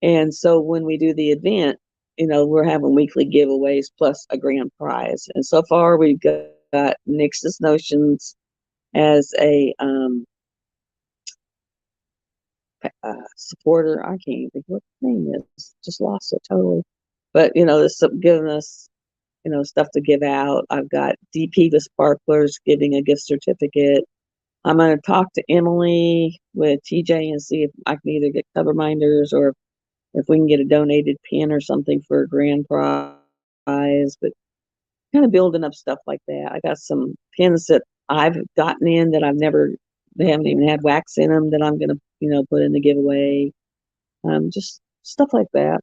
And so when we do the event, we're having weekly giveaways plus a grand prize. And so far we've got Nix's Notions as a supporter. I can't even think what the name is. Just lost it totally. But this giving us stuff to give out. I've got DP the Sparklers giving a gift certificate. I'm going to talk to Emily with TJ and see if I can either get cover minders or if we can get a donated pin or something for a grand prize. But kind of building up stuff like that. I got some pins that I've gotten in that they haven't even had wax in them that I'm going to, put in the giveaway. Just stuff like that.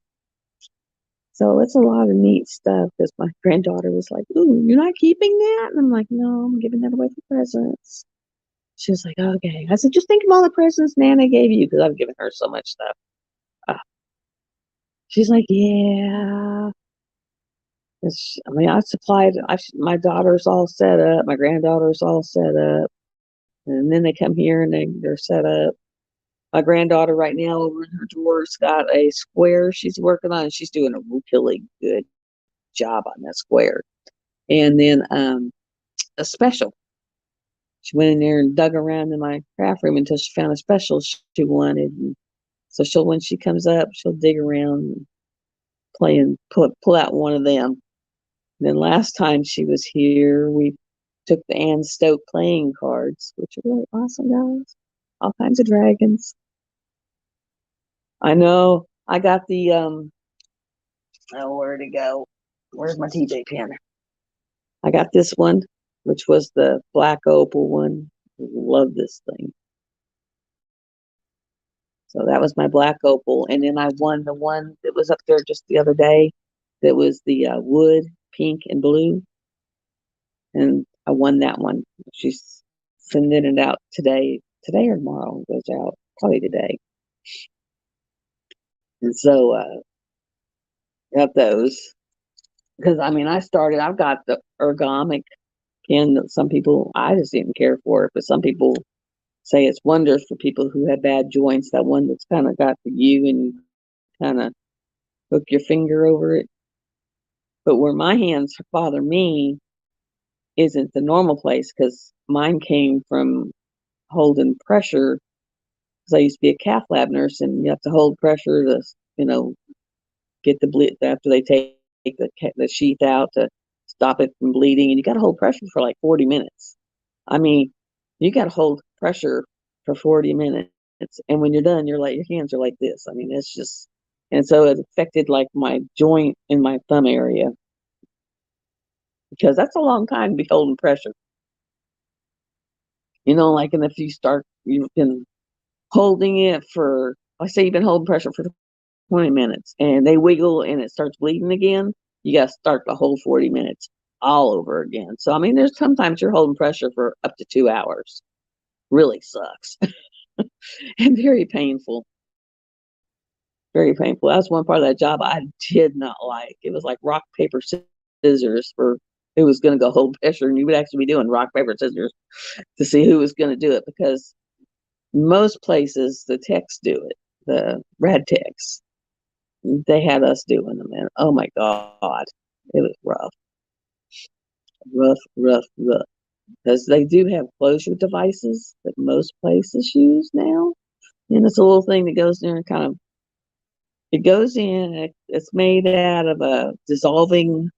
So it's a lot of neat stuff because my granddaughter was like, "Ooh, you're not keeping that?" And I'm like, "No, I'm giving that away for presents." She was like, "Okay." I said, "Just think of all the presents Nana gave you," because I've given her so much stuff. She's like, "Yeah." I mean, my daughter's all set up. My granddaughter's all set up. And then they come here and they're set up. My granddaughter right now over in her drawer's got a square she's working on. And she's doing a really good job on that square. And then a special. She went in there and dug around in my craft room until she found a special she wanted. And so when she comes up, she'll dig around and play and pull out one of them. And then last time she was here, we took the Anne Stoke playing cards, which are really awesome, guys. All kinds of dragons. I know. I got the oh, where'd it go? Where's my TJ pen? I got this one, which was the black opal one. Love this thing. So that was my black opal. And then I won the one that was up there just the other day. That was the wood, pink and blue. And I won that one. She's sending it out today or tomorrow. It goes out probably today. And so got those. Because I mean, I've got the ergonomic pen that some people, I just didn't care for it, but some people say it's wonders for people who have bad joints. That one that's kind of got the U and you kind of hook your finger over it. But where my hands bother me isn't the normal place, because mine came from holding pressure. Because I used to be a cath lab nurse, and you have to hold pressure to, get the bleed after they take the sheath out to stop it from bleeding, and you got to hold pressure for like 40 minutes. I mean, you got to hold pressure for 40 minutes, and when you're done, you're like, your hands are like this. I mean, it's just, and so it affected like my joint in my thumb area, because that's a long time to be holding pressure. Like, and if you've been holding it for, I say you've been holding pressure for 20 minutes and they wiggle and it starts bleeding again, you got to start the whole 40 minutes all over again. So, I mean, there's sometimes you're holding pressure for up to 2 hours. Really sucks. And very painful. Very painful. That's one part of that job I did not like. It was like rock, paper, scissors for who was going to go hold pressure. And you would actually be doing rock, paper, scissors to see who was going to do it, because most places the techs do it, the rad techs. They had us doing them, and oh my god, it was rough. Because they do have closure devices that most places use now, and it's a little thing that goes there and kind of, it goes in. It's made out of a dissolving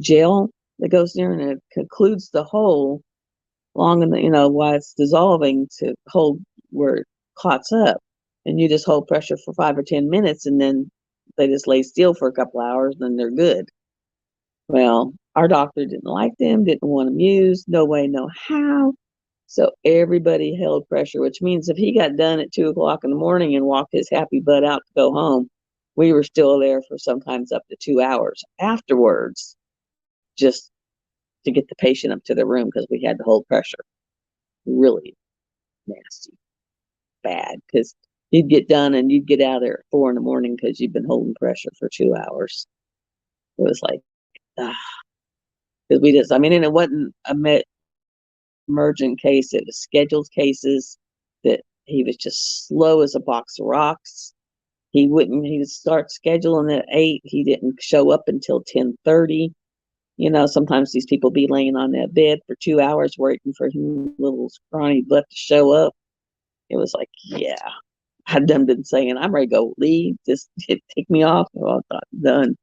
gel that goes there, and it concludes the hole long in the, while it's dissolving to hold where it clots up, and you just hold pressure for 5 or 10 minutes, and then they just lay still for a couple hours, and then they're good. Well, our doctor didn't like them, didn't want them used, no way, no how. So everybody held pressure, which means if he got done at 2 o'clock in the morning and walked his happy butt out to go home, we were still there for sometimes up to 2 hours afterwards, just to get the patient up to the room, because we had to hold pressure. Really nasty, bad, because you'd get done and you'd get out of there at 4 in the morning because you've been holding pressure for 2 hours. It was like, because we just, I mean, and it wasn't a emergent case, it was scheduled cases that he was just slow as a box of rocks. He'd start scheduling at 8. He didn't show up until 10:30. Sometimes these people be laying on that bed for 2 hours waiting for him little scrawny butt to show up. It was like, yeah, I'd done been saying, I'm ready to go leave. Just take me off. Well, I thought, done.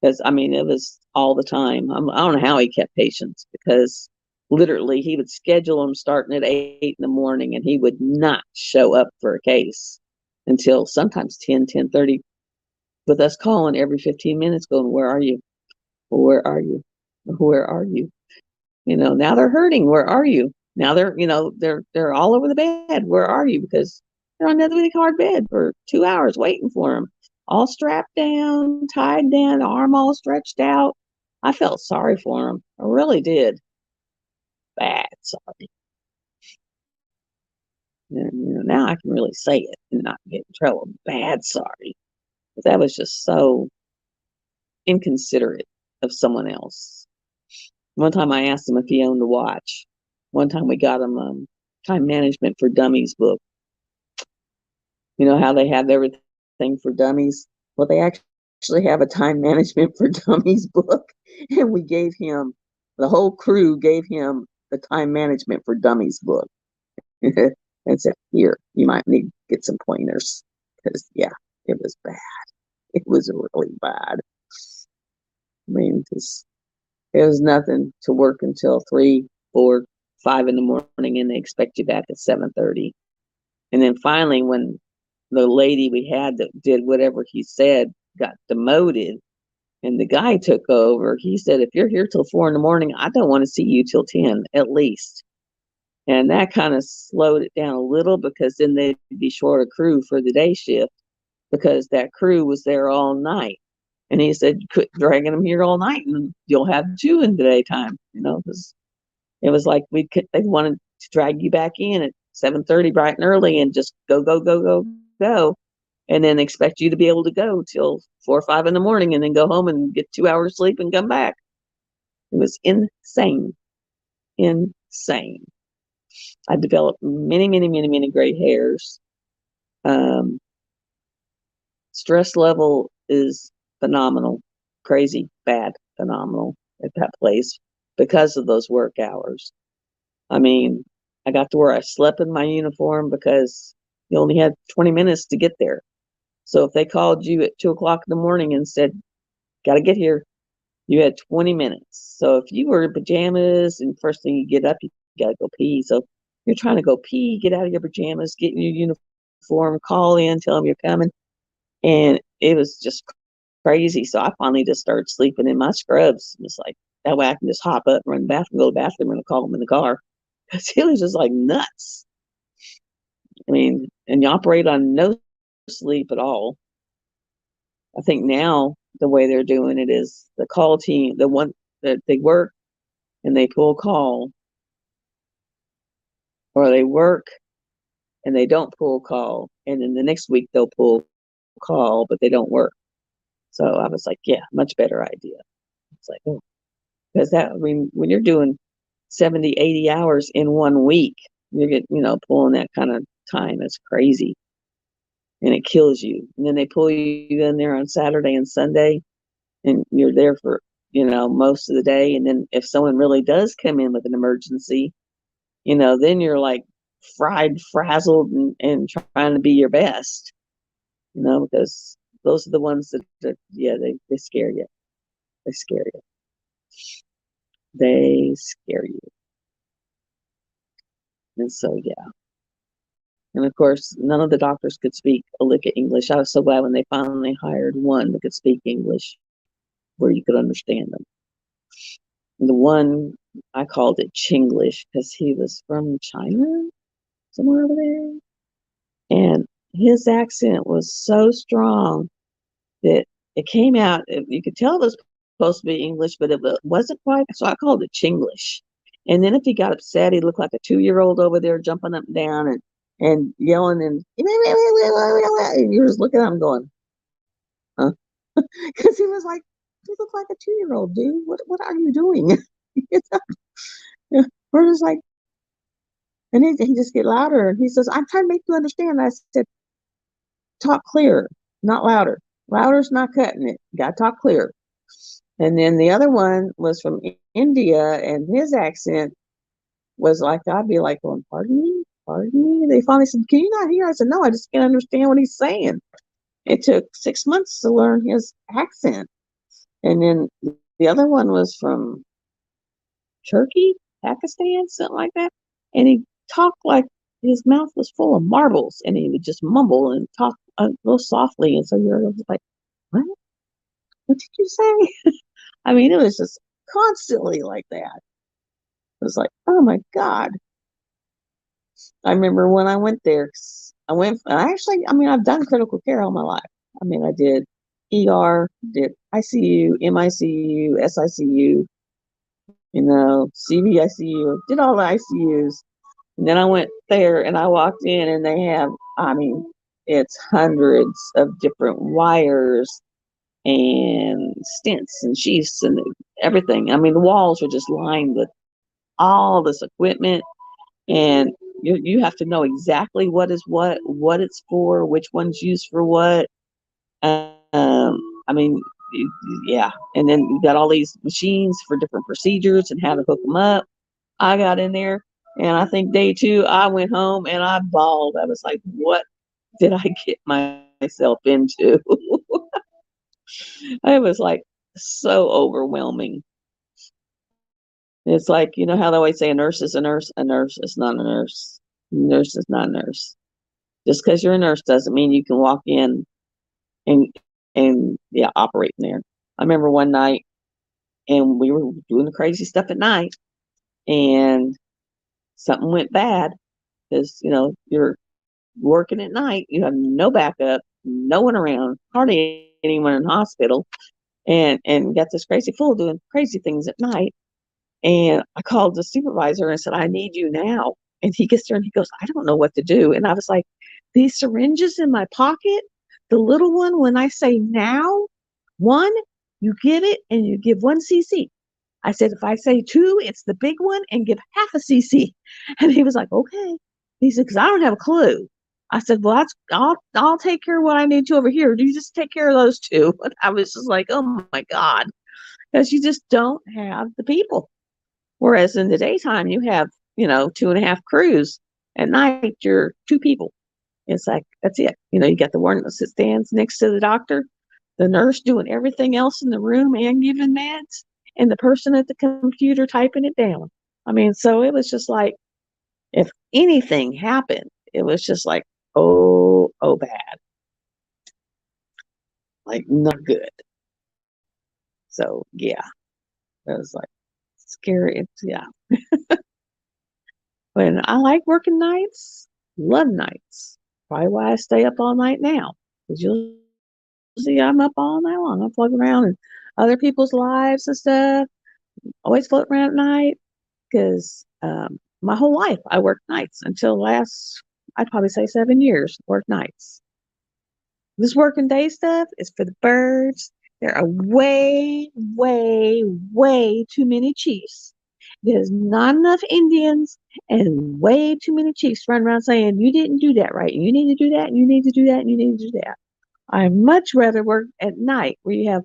Because, I mean, it was all the time. I don't know how he kept patients, because literally he would schedule them starting at 8 in the morning, and he would not show up for a case until sometimes 10:30, with us calling every 15 minutes going, where are you? Where are you? Where are you? Now they're hurting. Where are you? Now they're all over the bed. Where are you? Because they're on another really hard bed for 2 hours waiting for them, all strapped down, tied down, arm all stretched out. I felt sorry for them. I really did. Bad sorry. And, now I can really say it and not get in trouble. Bad sorry. But that was just so inconsiderate of someone else. One time I asked him if he owned a watch. One time we got him Time Management for Dummies book. You know how they have everything for dummies? Well, they actually have a Time Management for Dummies book. And we gave him, the whole crew gave him the Time Management for Dummies book. And said, here, you might need to get some pointers. Because, yeah, it was bad. It was really bad. I mean, it was nothing to work until 3, 4, 5 in the morning, and they expect you back at 7:30. And then finally, when the lady we had that did whatever he said got demoted, and the guy took over, he said, "If you're here till 4 in the morning, I don't want to see you till 10 at least." And that kind of slowed it down a little because then they'd be short of crew for the day shift because that crew was there all night. And he said, quit dragging them here all night and you'll have two in the daytime, because it was like they wanted to drag you back in at 7:30 bright and early and just go, go, go, go, go. And then expect you to be able to go till 4 or 5 in the morning and then go home and get 2 hours sleep and come back. It was insane. Insane. I developed many, many, many, many gray hairs. Stress level is phenomenal, crazy, bad, phenomenal at that place because of those work hours. I mean, I got to where I slept in my uniform because you only had 20 minutes to get there. So if they called you at 2 o'clock in the morning and said, got to get here, you had 20 minutes. So if you were in pajamas and first thing you get up, you got to go pee. So you're trying to go pee, get out of your pajamas, get in your uniform, call in, tell them you're coming. And it was just crazy. So I finally just started sleeping in my scrubs. It's like, that way I can just hop up, run to the bathroom, go to the bathroom, and call them in the car. Because it was just like nuts. I mean, and you operate on no sleep at all. I think now the way they're doing it is the call team, the one that they work and they pull call, or they work and they don't pull call, and then the next week they'll pull call, but they don't work. So I was like, yeah, much better idea. It's like, oh, because when you're doing 70, 80 hours in 1 week, pulling that kind of time is crazy. And it kills you. And then they pull you in there on Saturday and Sunday, and you're there for, most of the day. And then if someone really does come in with an emergency, then you're like fried, frazzled, and trying to be your best, because those are the ones that yeah, they scare you. They scare you. They scare you. And so, yeah. And of course, none of the doctors could speak a lick of English. I was so glad when they finally hired one that could speak English where you could understand them. And the one, I called it Chinglish because he was from China, somewhere over there. And his accent was so strong that it came out, you could tell it was supposed to be English, but it wasn't quite. So I called it Chinglish. And then if he got upset, he looked like a 2-year-old over there jumping up and down and yelling and you was looking at him going, huh? Because he was like, you look like a 2-year-old, dude. What are you doing? We're just like, and he just get louder. And he says, I'm trying to make you understand. I said, talk clearer, not louder. Louder's not cutting it. You got to talk clearer. And then the other one was from India, and his accent was like, I'd be like, going, pardon me? Pardon me? They finally said, can you not hear? I said, no, I just can't understand what he's saying. It took 6 months to learn his accent. And then the other one was from Turkey, Pakistan, something like that. And he talked like his mouth was full of marbles, and he would just mumble and talk a little softly. And so you're like, what? What did you say? I mean, it was just constantly like that. It was like, oh my God. I remember when I went there, I've done critical care all my life. I mean, I did ER, did ICU, MICU, SICU, CVICU, did all the ICUs. And then I went there and I walked in and they have, it's hundreds of different wires and stents and sheaths and everything. I mean, the walls were just lined with all this equipment, and you have to know exactly what is what it's for, which one's used for what. I mean, yeah. And then you got all these machines for different procedures and how to hook them up. I got in there, and I think day 2, I went home and I bawled. I was like, what did I get myself into? It was like so overwhelming. It's like, you know how they always say a nurse is a nurse? A nurse is not a nurse. A nurse is not a nurse. Just because you're a nurse doesn't mean you can walk in and yeah, operate in there. I remember one night and we were doing the crazy stuff at night and something went bad because, you know, you're working at night, you have no backup, no one around, hardly anyone in the hospital, and got this crazy fool doing crazy things at night. And I called the supervisor and said, I need you now. And he gets there and he goes, I don't know what to do. And I was like, these syringes in my pocket, the little one, when I say now, one, you give it and you give 1 cc. I said, if I say two, it's the big one and give half a cc. And he was like, okay. He said, because I don't have a clue. I said, well, I'll take care of what I need to over here. You just take care of those two. And I was just like, oh my God, because you just don't have the people. Whereas in the daytime, you have, you know, 2.5 crews. At night, you're two people. It's like, that's it. You know, you got the one that stands next to the doctor, the nurse doing everything else in the room and giving meds, and the person at the computer typing it down. I mean, so it was just like, if anything happened, it was just like, oh, bad. Like, not good. So, yeah, it was like scary. It's, yeah. When I like working nights, love nights. Probably why I stay up all night now. Because you'll see I'm up all night long. I'm floating around in other people's lives and stuff. Always floating around at night. Because my whole life I worked nights until last, I'd probably say 7 years, worked nights. This working day stuff is for the birds. There are way too many chiefs. There's not enough Indians and way too many chiefs running around saying, you didn't do that right. And you need to do that. And you need to do that. And you need to do that. I much rather work at night where you have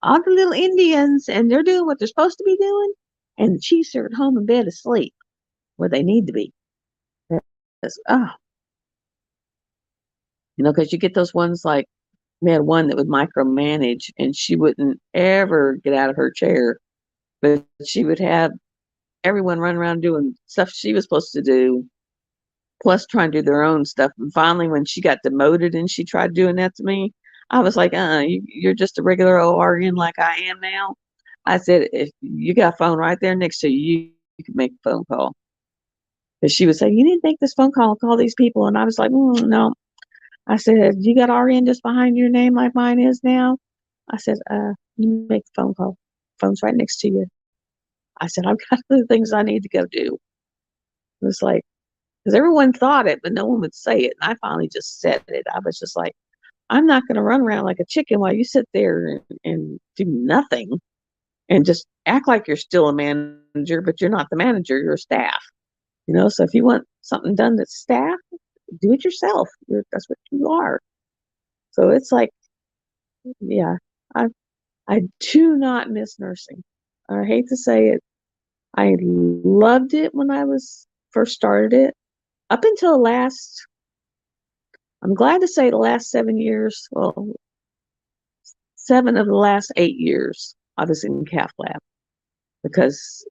all the little Indians and they're doing what they're supposed to be doing. And the chiefs are at home in bed asleep where they need to be. Because, oh, you know, because you get those ones like, we had one that would micromanage and she wouldn't ever get out of her chair, but she would have everyone run around doing stuff she was supposed to do, plus trying to do their own stuff. And finally, when she got demoted and she tried doing that to me, I was like, you're just a regular ORN like I am now. I said, if you got a phone right there next to you, you can make a phone call. Because she would say, you need to make this phone call and call these people. And I was like, no. I said, you got RN just behind your name like mine is now? I said, you make the phone call. Phone's right next to you. I said, I've got other things I need to go do. It was like, because everyone thought it, but no one would say it. And I finally just said it. I was just like, I'm not going to run around like a chicken while you sit there and do nothing and just act like you're still a manager, but you're not the manager, you're a staff. You know, so if you want something done that's staff, do it yourself. That's what you are. So it's like, yeah, I I do not miss nursing. I hate to say it. I loved it when I was first started it. Up until last, I'm glad to say the last 7 years, well, 7 of the last 8 years, I was in cath lab because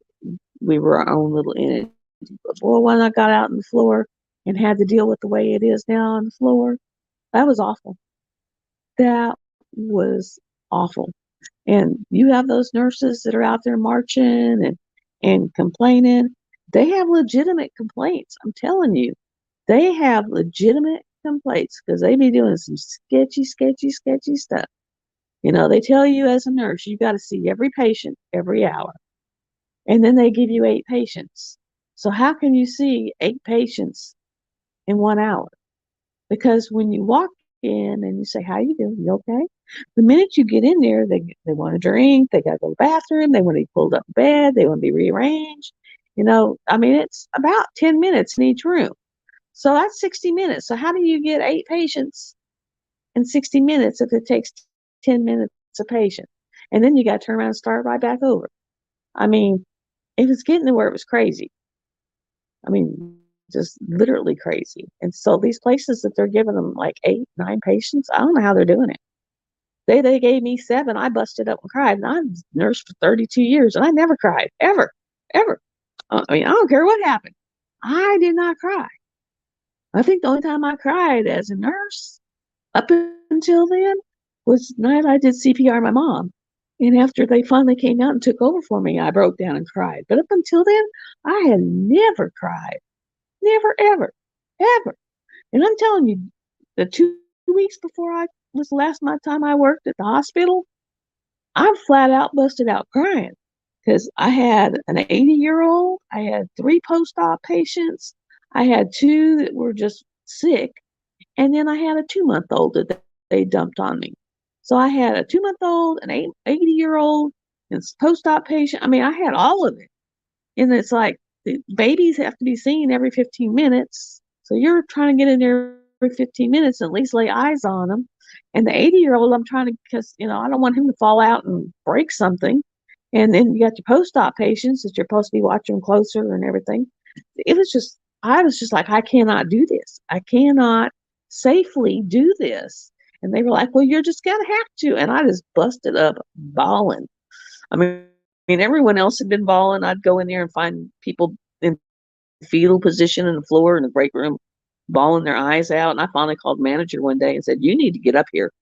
we were our own little entity. But boy, when I got out on the floor and had to deal with the way it is now on the floor, that was awful. That was awful. And you have those nurses that are out there marching and complaining. They have legitimate complaints. I'm telling you, they have legitimate complaints because they be doing some sketchy stuff. You know, they tell you as a nurse, you got to see every patient every hour. And then they give you 8 patients. So how can you see 8 patients in 1 hour? Because when you walk in and you say, how you doing? You okay? The minute you get in there, they want to drink, they got to go to the bathroom, they want to be pulled up in bed, they want to be rearranged. You know, I mean, it's about 10 minutes in each room. So that's 60 minutes. So how do you get 8 patients in 60 minutes if it takes 10 minutes a patient? And then you got to turn around and start right back over. I mean, it was getting to where it was crazy. I mean, just literally crazy. And so these places that they're giving them like 8, 9 patients, I don't know how they're doing it. They gave me 7. I busted up and cried, and I was a nurse for 32 years, and I never cried ever, ever. I mean, I don't care what happened. I did not cry. I think the only time I cried as a nurse up until then was the night I did CPR on my mom. And after they finally came out and took over for me, I broke down and cried. But up until then, I had never cried. Never, ever, ever. And I'm telling you, the 2 weeks before I was the last my time I worked at the hospital, I flat out busted out crying because I had an 80-year-old, I had 3 post-op patients, I had 2 that were just sick, and then I had a 2-month-old that they dumped on me. So I had a 2-month-old, an 80-year-old, and post-op patient. I mean, I had all of it. And it's like the babies have to be seen every 15 minutes. So you're trying to get in there every 15 minutes and at least lay eyes on them. And the 80-year-old, I'm trying to, because, I don't want him to fall out and break something. And then you got your post-op patients that you're supposed to be watching closer and everything. I was just like, I cannot do this. I cannot safely do this. And they were like, well, you're just going to have to. And I just busted up bawling. I mean, everyone else had been bawling. I'd go in there and find people in fetal position on the floor in the break room, bawling their eyes out. And I finally called the manager one day and said, you need to get up here.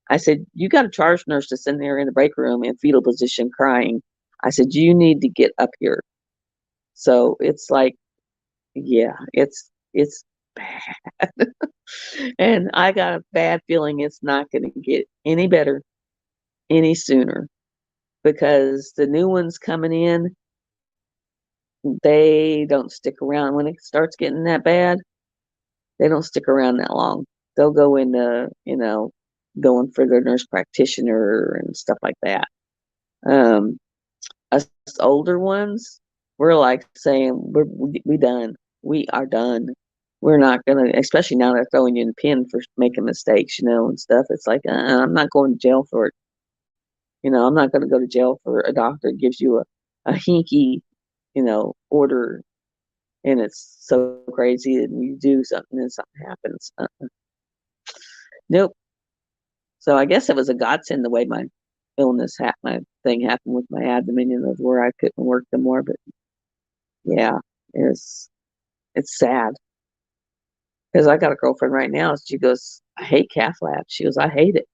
I said, you got a charge nurse that's in there in the break room in fetal position crying. I said, you need to get up here. So it's like, yeah, it's bad. And I got a bad feeling it's not going to get any better any sooner because the new ones coming in, they don't stick around. When it starts getting that bad, they don't stick around that long. They'll go into, going for their nurse practitioner and stuff like that. Um, us older ones, we're like saying, we done. We are done. We're not going to, especially now they're throwing you in the pen for making mistakes, and stuff. It's like, I'm not going to jail for it. I'm not going to go to jail for a doctor that gives you a hinky, order, and it's so crazy and you do something and something happens. Nope. So I guess it was a godsend the way my my thing happened with my abdomen, of where I couldn't work no more. But yeah, it's sad because I got a girlfriend right now. She goes, I hate cath lab. She goes, I hate it.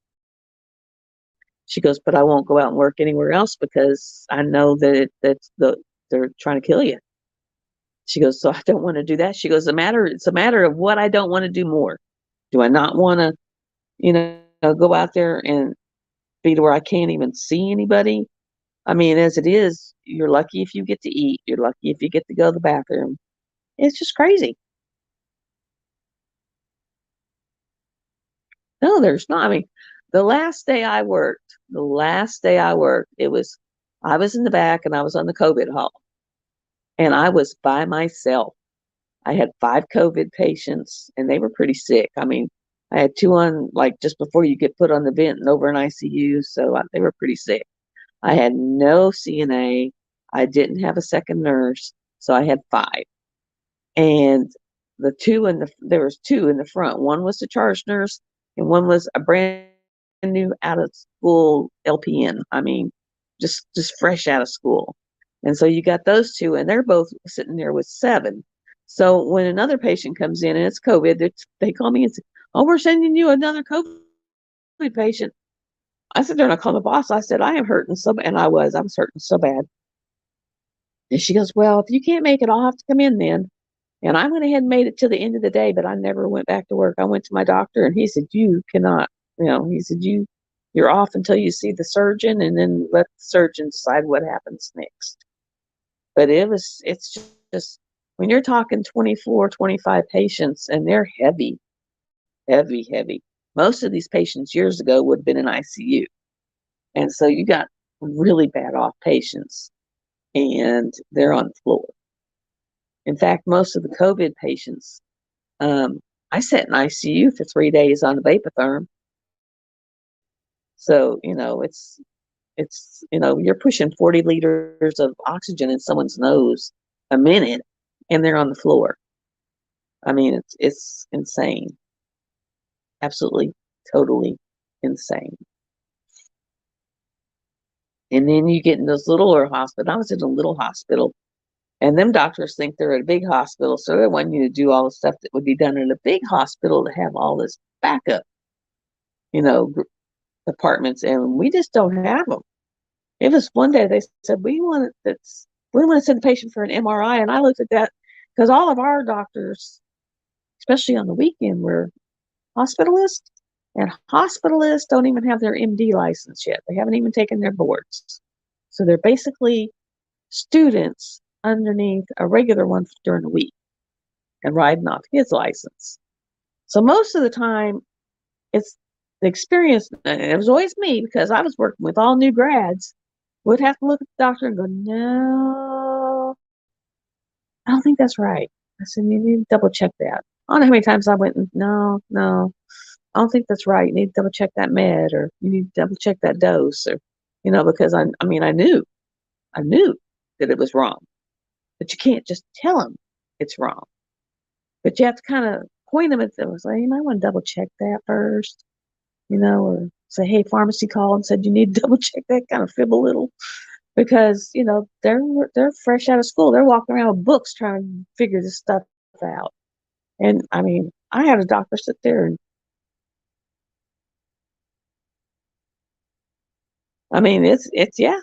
She goes, but I won't go out and work anywhere else because I know that they're trying to kill you. She goes, so I don't want to do that. She goes, it's a matter of what I don't want to do more. Do I not want to, go out there and be to where I can't even see anybody? I mean, as it is, you're lucky if you get to eat. You're lucky if you get to go to the bathroom. It's just crazy. No, there's not. I mean, the last day I worked, I was in the back and I was on the COVID hall and I was by myself. I had 5 COVID patients and they were pretty sick. I mean, I had 2 on like just before you get put on the vent and over in ICU. So they were pretty sick. I had no CNA. I didn't have a second nurse. So I had 5. And there was 2 in the front. One was the charge nurse and one was a brand new out of school LPN. I mean, just fresh out of school. And so you got those 2 and they're both sitting there with 7. So when another patient comes in and it's COVID, they call me and say, oh, we're sending you another COVID patient. I said, they're not calling the boss. I said, I am hurting so bad. And I was hurting so bad. And she goes, well, if you can't make it, I'll have to come in then. And I went ahead and made it to the end of the day, but I never went back to work. I went to my doctor and he said, you cannot, he said, you're off until you see the surgeon and then let the surgeon decide what happens next. But it's just when you're talking 24, 25 patients and they're heavy, heavy, heavy. Most of these patients years ago would have been in ICU. And so you got really bad off patients and they're on the floor. In fact, most of the COVID patients, I sat in ICU for 3 days on the Vapotherm. So, you're pushing 40 liters of oxygen in someone's nose a minute and they're on the floor. I mean, it's insane. Absolutely, totally insane. And then you get in those littler hospitals. I was in a little hospital, and them doctors think they're at a big hospital, so they want you to do all the stuff that would be done in a big hospital to have all this backup, you know, departments, and we just don't have them. It was one day they said we want to send the patient for an MRI, and I looked at that because all of our doctors, especially on the weekend, were hospitalists, and hospitalists don't even have their MD license yet. They haven't even taken their boards, so they're basically students underneath a regular one during the week and riding off his license. So most of the time, it's the experience, and it was always me because I was working with all new grads, would have to look at the doctor and go, no, I don't think that's right. I said, you need to double check that. I don't know how many times I went, no, I don't think that's right. You need to double check that med, or you need to double check that dose, or, because I mean, I knew that it was wrong, but you can't just tell them it's wrong. But you have to kind of point them at them and say, you might want to double check that first, or say, hey, pharmacy called and said you need to double check that, kind of fib a little, because they're fresh out of school. They're walking around with books trying to figure this stuff out. And I mean, I had a doctor sit there, and I mean, it's yeah.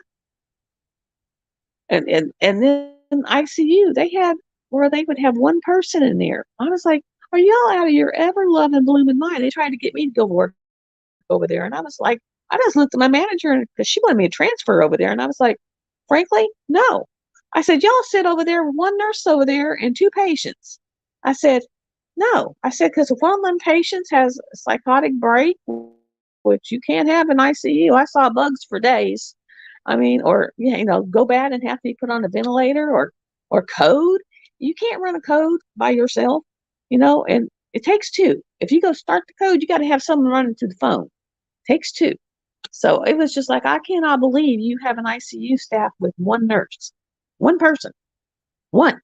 And then ICU, they had where they would have one person in there. I was like, are y'all out of your ever loving blooming mind? They tried to get me to go work over there, and I was like, I just looked at my manager because she wanted me to transfer over there, and I was like, frankly, no. I said, y'all sit over there with one nurse over there and two patients. I said, no. I said, because if one of them patients has a psychotic break, which you can't have in ICU, I saw bugs for days. I mean, or go bad and have to be put on a ventilator, or code. You can't run a code by yourself, and it takes two. If you go start the code, you got to have someone running to the phone. It takes two. So it was just like, I cannot believe you have an ICU staff with one nurse, one person, one.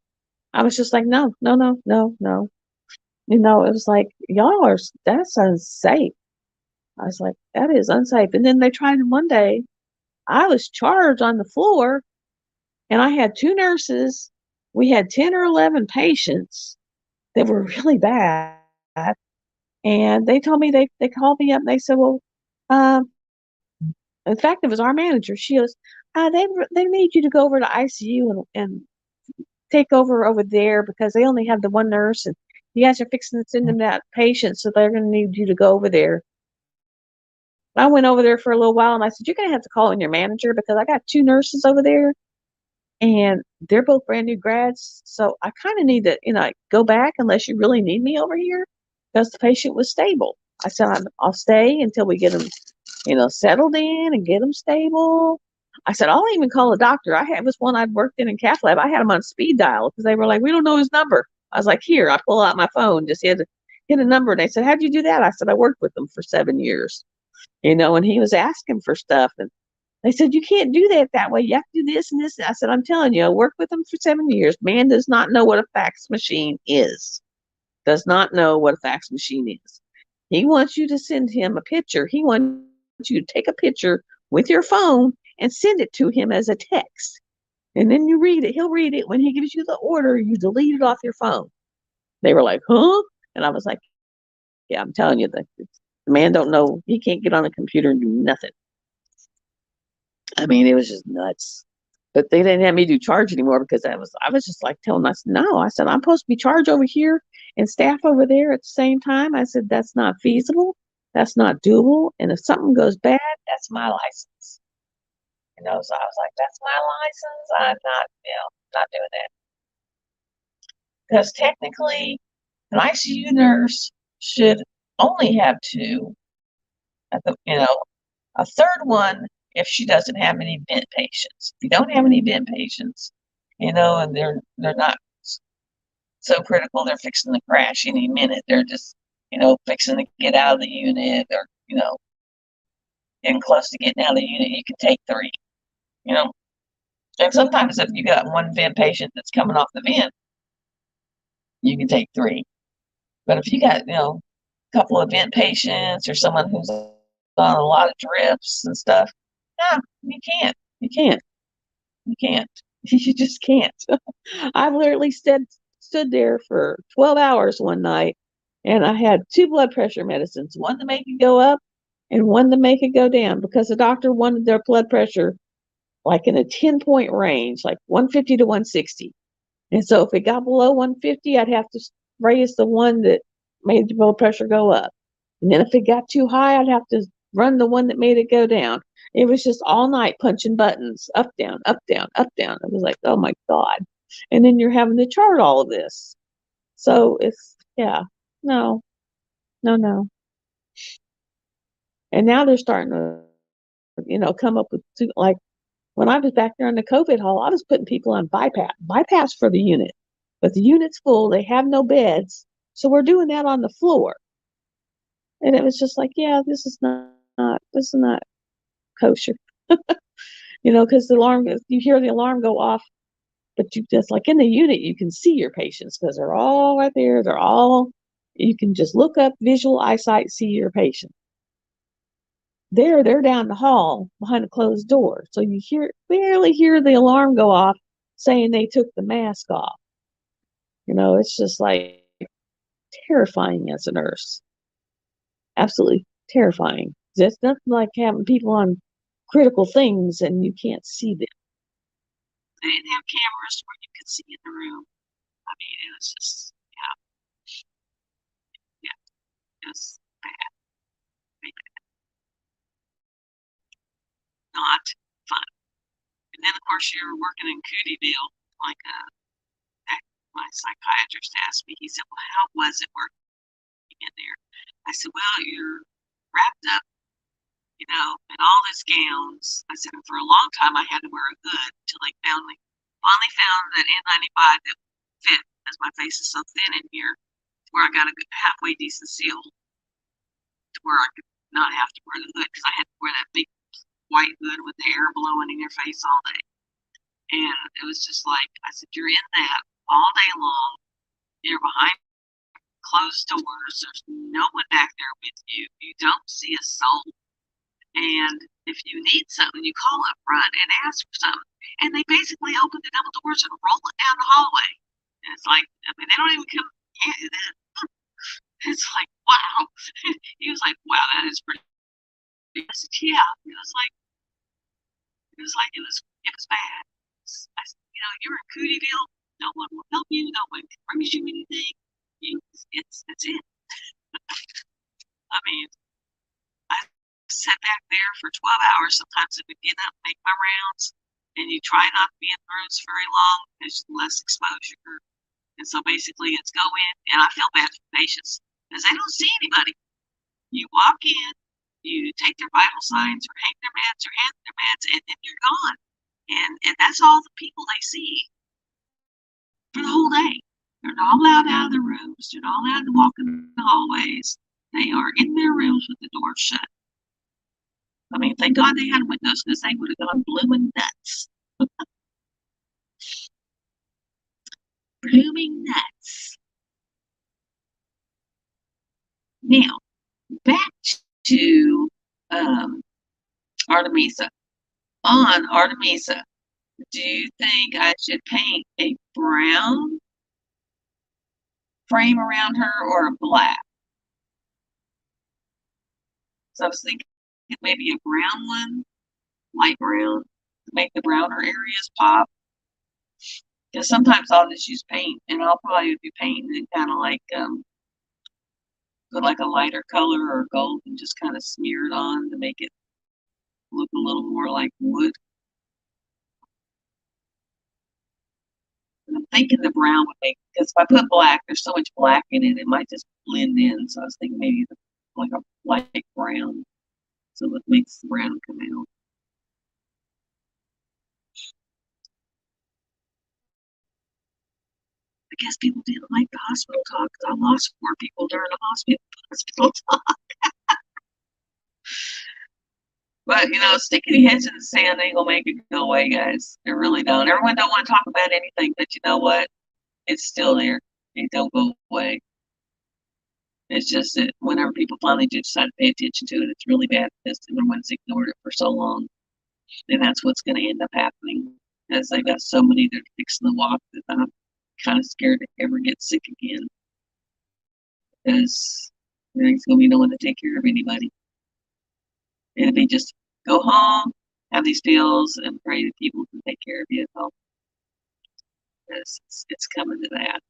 I was just like, no, no, no, no, no. It was like, that's unsafe. I was like, that is unsafe. And then they tried one day. I was charged on the floor, and I had two nurses. We had 10 or 11 patients that were really bad. And they told me, they called me up and they said, well, in fact, it was our manager. She goes, they need you to go over to ICU and take over there because they only have the one nurse, and you guys are fixing to send them that patient, so they're going to need you to go over there. I went over there for a little while, and I said, you're going to have to call in your manager because I got two nurses over there, and they're both brand new grads. So I kind of need to, go back unless you really need me over here, because the patient was stable. I said, I'll stay until we get them, settled in and get them stable. I said, I'll even call a doctor. Was one I'd worked in cath lab. I had him on speed dial because they were like, we don't know his number. I was like, here, I pull out my phone, just hit a number. And they said, how'd you do that? I said, I worked with them for 7 years, and he was asking for stuff. And they said, you can't do that way. You have to do this and this. I said, I'm telling you, I worked with them for 7 years. Man does not know what a fax machine is. Does not know what a fax machine is. He wants you to send him a picture. He wants you to take a picture with your phone and send it to him as a text. And then you read it. He'll read it. When he gives you the order, you delete it off your phone. They were like, huh? And I was like, yeah, I'm telling you, the man don't know. He can't get on a computer and do nothing. I mean, it was just nuts. But they didn't have me do charge anymore because I was just like telling us, no. I said, I'm supposed to be charged over here and staff over there at the same time. I said, that's not feasible. That's not doable. And if something goes bad, that's my license. So I was like, that's my license. I'm not doing that. Because technically, an ICU nurse should only have two. A third one if she doesn't have any vent patients. If you don't have any vent patients, and they're not so critical, they're fixing to crash any minute. They're just, fixing to get out of the unit, or, getting close to getting out of the unit, you can take three, And sometimes if you got one vent patient that's coming off the vent, you can take three. But if you got, a couple of vent patients or someone who's on a lot of drips and stuff, no, you can't. You can't. You can't. You just can't. I've literally stood there for 12 hours one night, and I had two blood pressure medicines, one to make it go up and one to make it go down, because the doctor wanted their blood pressure like in a 10-point range, like 150 to 160. And so if it got below 150, I'd have to raise the one that made the blood pressure go up. And then if it got too high, I'd have to run the one that made it go down. It was just all night punching buttons, up, down, up, down, up, down. It was like, oh my God. And then you're having to chart all of this. So it's, yeah, no, no, no. And now they're starting to, come up with like, when I was back there in the COVID hall, I was putting people on bypass for the unit. But the unit's full, they have no beds. So we're doing that on the floor. And it was just like, yeah, this is not kosher. Because you hear the alarm go off, but you just like in the unit, you can see your patients because they're all right there. You can just look up, visual eyesight, see your patient. They're down the hall behind a closed door. So you barely hear the alarm go off saying they took the mask off. It's just like terrifying as a nurse. Absolutely terrifying. It's nothing like having people on critical things and you can't see them. They didn't have cameras where you could see in the room. I mean, it was just, yeah, it was bad, really bad. Not fun. And then, of course, you're working in Cootieville, like my psychiatrist asked me, he said, well, how was it working in there? I said, well, you're wrapped up, in all these gowns. I said, and for a long time, I had to wear a hood until they finally found that N95 that fit, as my face is so thin in here, where I got a good halfway decent seal to where I could not have to wear the hood, because I had to wear that big white hood with the air blowing in your face all day. And it was just like, I said, you're in that all day long. You're behind closed doors. There's no one back there with you. You don't see a soul. And if you need something, you call up front and ask for something. And they basically open the double doors and roll it down the hallway. And it's like, I mean, they don't even come in. It's like, wow. He was like, wow, that is pretty. I said, yeah. It was bad. I said, you're in Cootieville. No one will help you. No one brings you anything. It's it. I mean, I sat back there for 12 hours. Sometimes I would get up, make my rounds, and you try not to be in the rooms very long because less exposure. And so basically it's go in, and I feel bad for patients because they don't see anybody. You walk in, you take their vital signs or hang their meds or hand their meds, and then you're gone. And that's all the people they see for the whole day. They're not allowed out of the rooms. They're not allowed to walk in the hallways. They are in their rooms with the doors shut. I mean, thank God they had windows because they would have gone blooming nuts. Blooming nuts. Now, back to Artemisa. On Artemisa, do you think I should paint a brown frame around her or a black? So I was thinking maybe a brown one, light brown, to make the browner areas pop. Because sometimes I'll just use paint, and I'll probably be painting and kind of like put like a lighter color or gold and just kind of smear it on to make it look a little more like wood. And I'm thinking the brown would make, because if I put black, there's so much black in it, it might just blend in. So I was thinking maybe like a light brown, so it makes the brown come out. I guess people didn't like the hospital talk because I lost 4 people during the hospital talk. But sticking your heads in the sand ain't gonna make it go away, guys. It really don't. Everyone don't want to talk about anything, but you know what? It's still there. It don't go away. It's just that whenever people finally do decide to pay attention to it, it's really bad because everyone's ignored it for so long. And that's what's going to end up happening, as they've got so many that are fixing to walk that I'm kind of scared to ever get sick again, because there's going to be no one to take care of anybody. And they just go home, have these pills, and pray that people can take care of you at home. It's coming to that.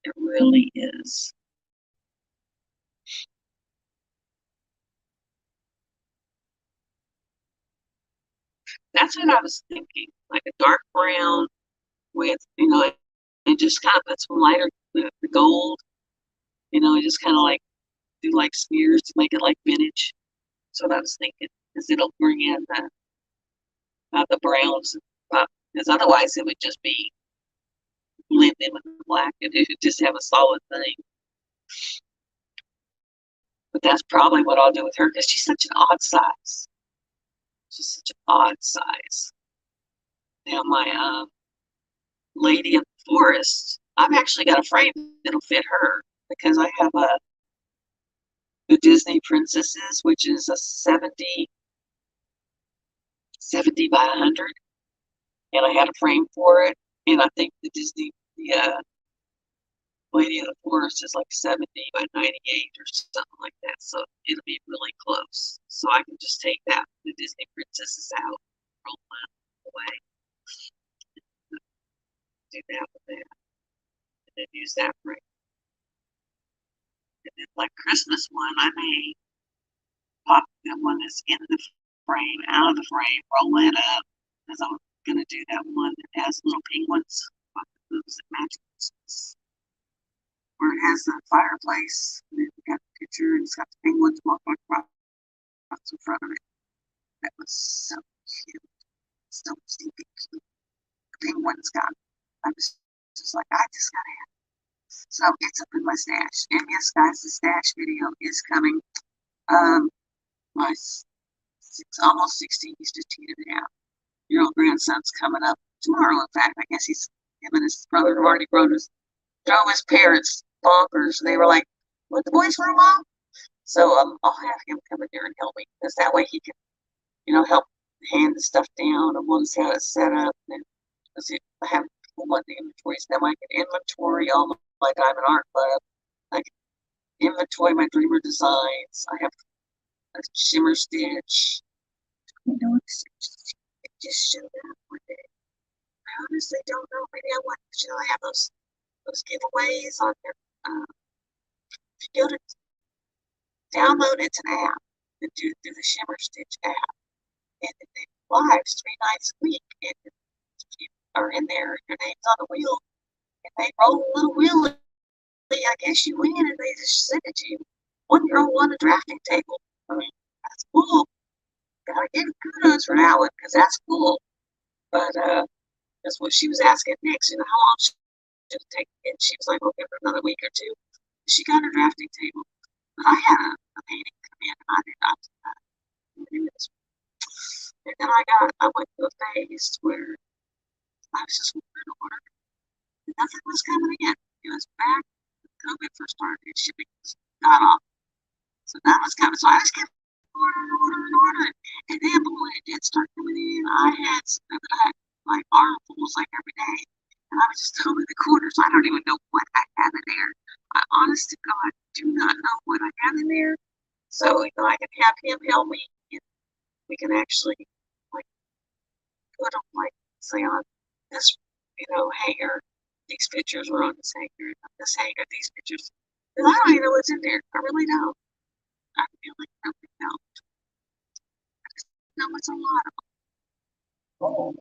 It really is. That's what I was thinking, like a dark brown with, and just kind of put some lighter, the gold, and just kind of like do like smears to make it like vintage. That's what I was thinking, because it'll bring in the browns, because otherwise it would just be blend in with the black, and it would just have a solid thing. But that's probably what I'll do with her, because she's such an odd size. She's such an odd size. Now my lady of the forest, I've actually got a frame that'll fit her, because I have the Disney princesses, which is a 70 by 100, and I had a frame for it, and I think the Lady of the Forest is like 70 by 98 or something like that, so it'll be really close. So I can just take the Disney princesses out, roll them away, do that with that, and then use that frame. And then like Christmas one, I may pop the one that's in the frame out of the frame, roll it up, because I'm gonna do that one that has little penguins, those that match Christmas, where it has the fireplace, and then you got the picture, and it's got the penguins walking across in front of it. That was so cute, so stinking cute. The penguins got it. I was just like, I just gotta have it. So it's up in my stash. And yes, guys, the stash video is coming. My almost 16, he's just 10.5-year-old grandson's coming up tomorrow. In fact, I guess him and his brother have already drove his parents bonkers. They were like, "What, the boys for a mom?" So I'll have him come in there and help me, because that way he can, help hand the stuff down and once how it's set up. And I have people want the inventories, then I can inventory all my Diamond Art Club. I can inventory my Dreamer designs. I have a shimmer stitch. It just showed up one day. I honestly don't know. Maybe I have those giveaways on there. If you go to download, it's an app that do the Shimmer Stitch app, and they lives 3 nights a week, and you are in there, your name's on the wheel, and they roll a little wheel. I guess you win, and they just send it to you. 1-year-old won a drafting table. I mean, that's cool. I give kudos for that one, because that's cool. But that's what she was asking next. How long should it take? And she was like, okay, for another week or two. She got her drafting table. But I had a painting come in, and I did not do that. And then I went through a phase where I was just ordering to order. And nothing was coming in. It was back when COVID first started, and shipping was not off. So that was coming. So I just kept ordering. And then when it did start coming in, I had something that I had like armfuls like every day. And I was just throwing the corners. I don't even know what I have in there. I honest to God do not know what I have in there. So I can have him help me, and we can actually like put them like say on this hanger. These pictures were on this hanger, this hanger, these pictures. Because I don't even know what's in there. I really don't. I really don't. I just know it's a lot of them. Oh,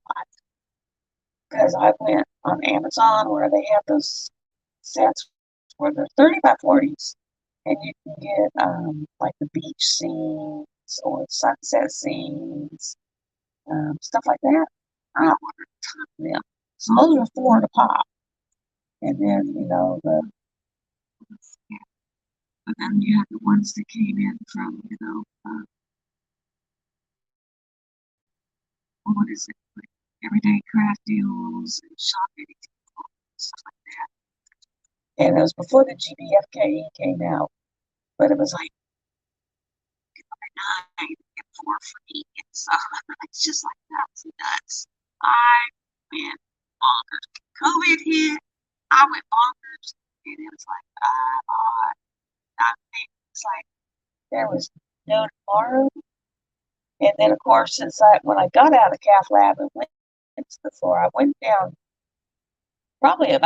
because I went on Amazon where they have those sets where they're 30 by 40s, and you can get like the beach scenes or sunset scenes, stuff like that. I ordered a ton of them. So those are $4 a pop. And then, but then you have the ones that came in from, what is it? Like everyday craft deals and shopping, stuff like that. And it was before the GBFKE came out, but it was like $9 and for free. And so it's just like, that's nuts. I went bonkers. COVID hit, I went bonkers. And it was like, I think it's like there was no tomorrow. And then, of course, since when I got out of the cath lab and went to the floor, I went down probably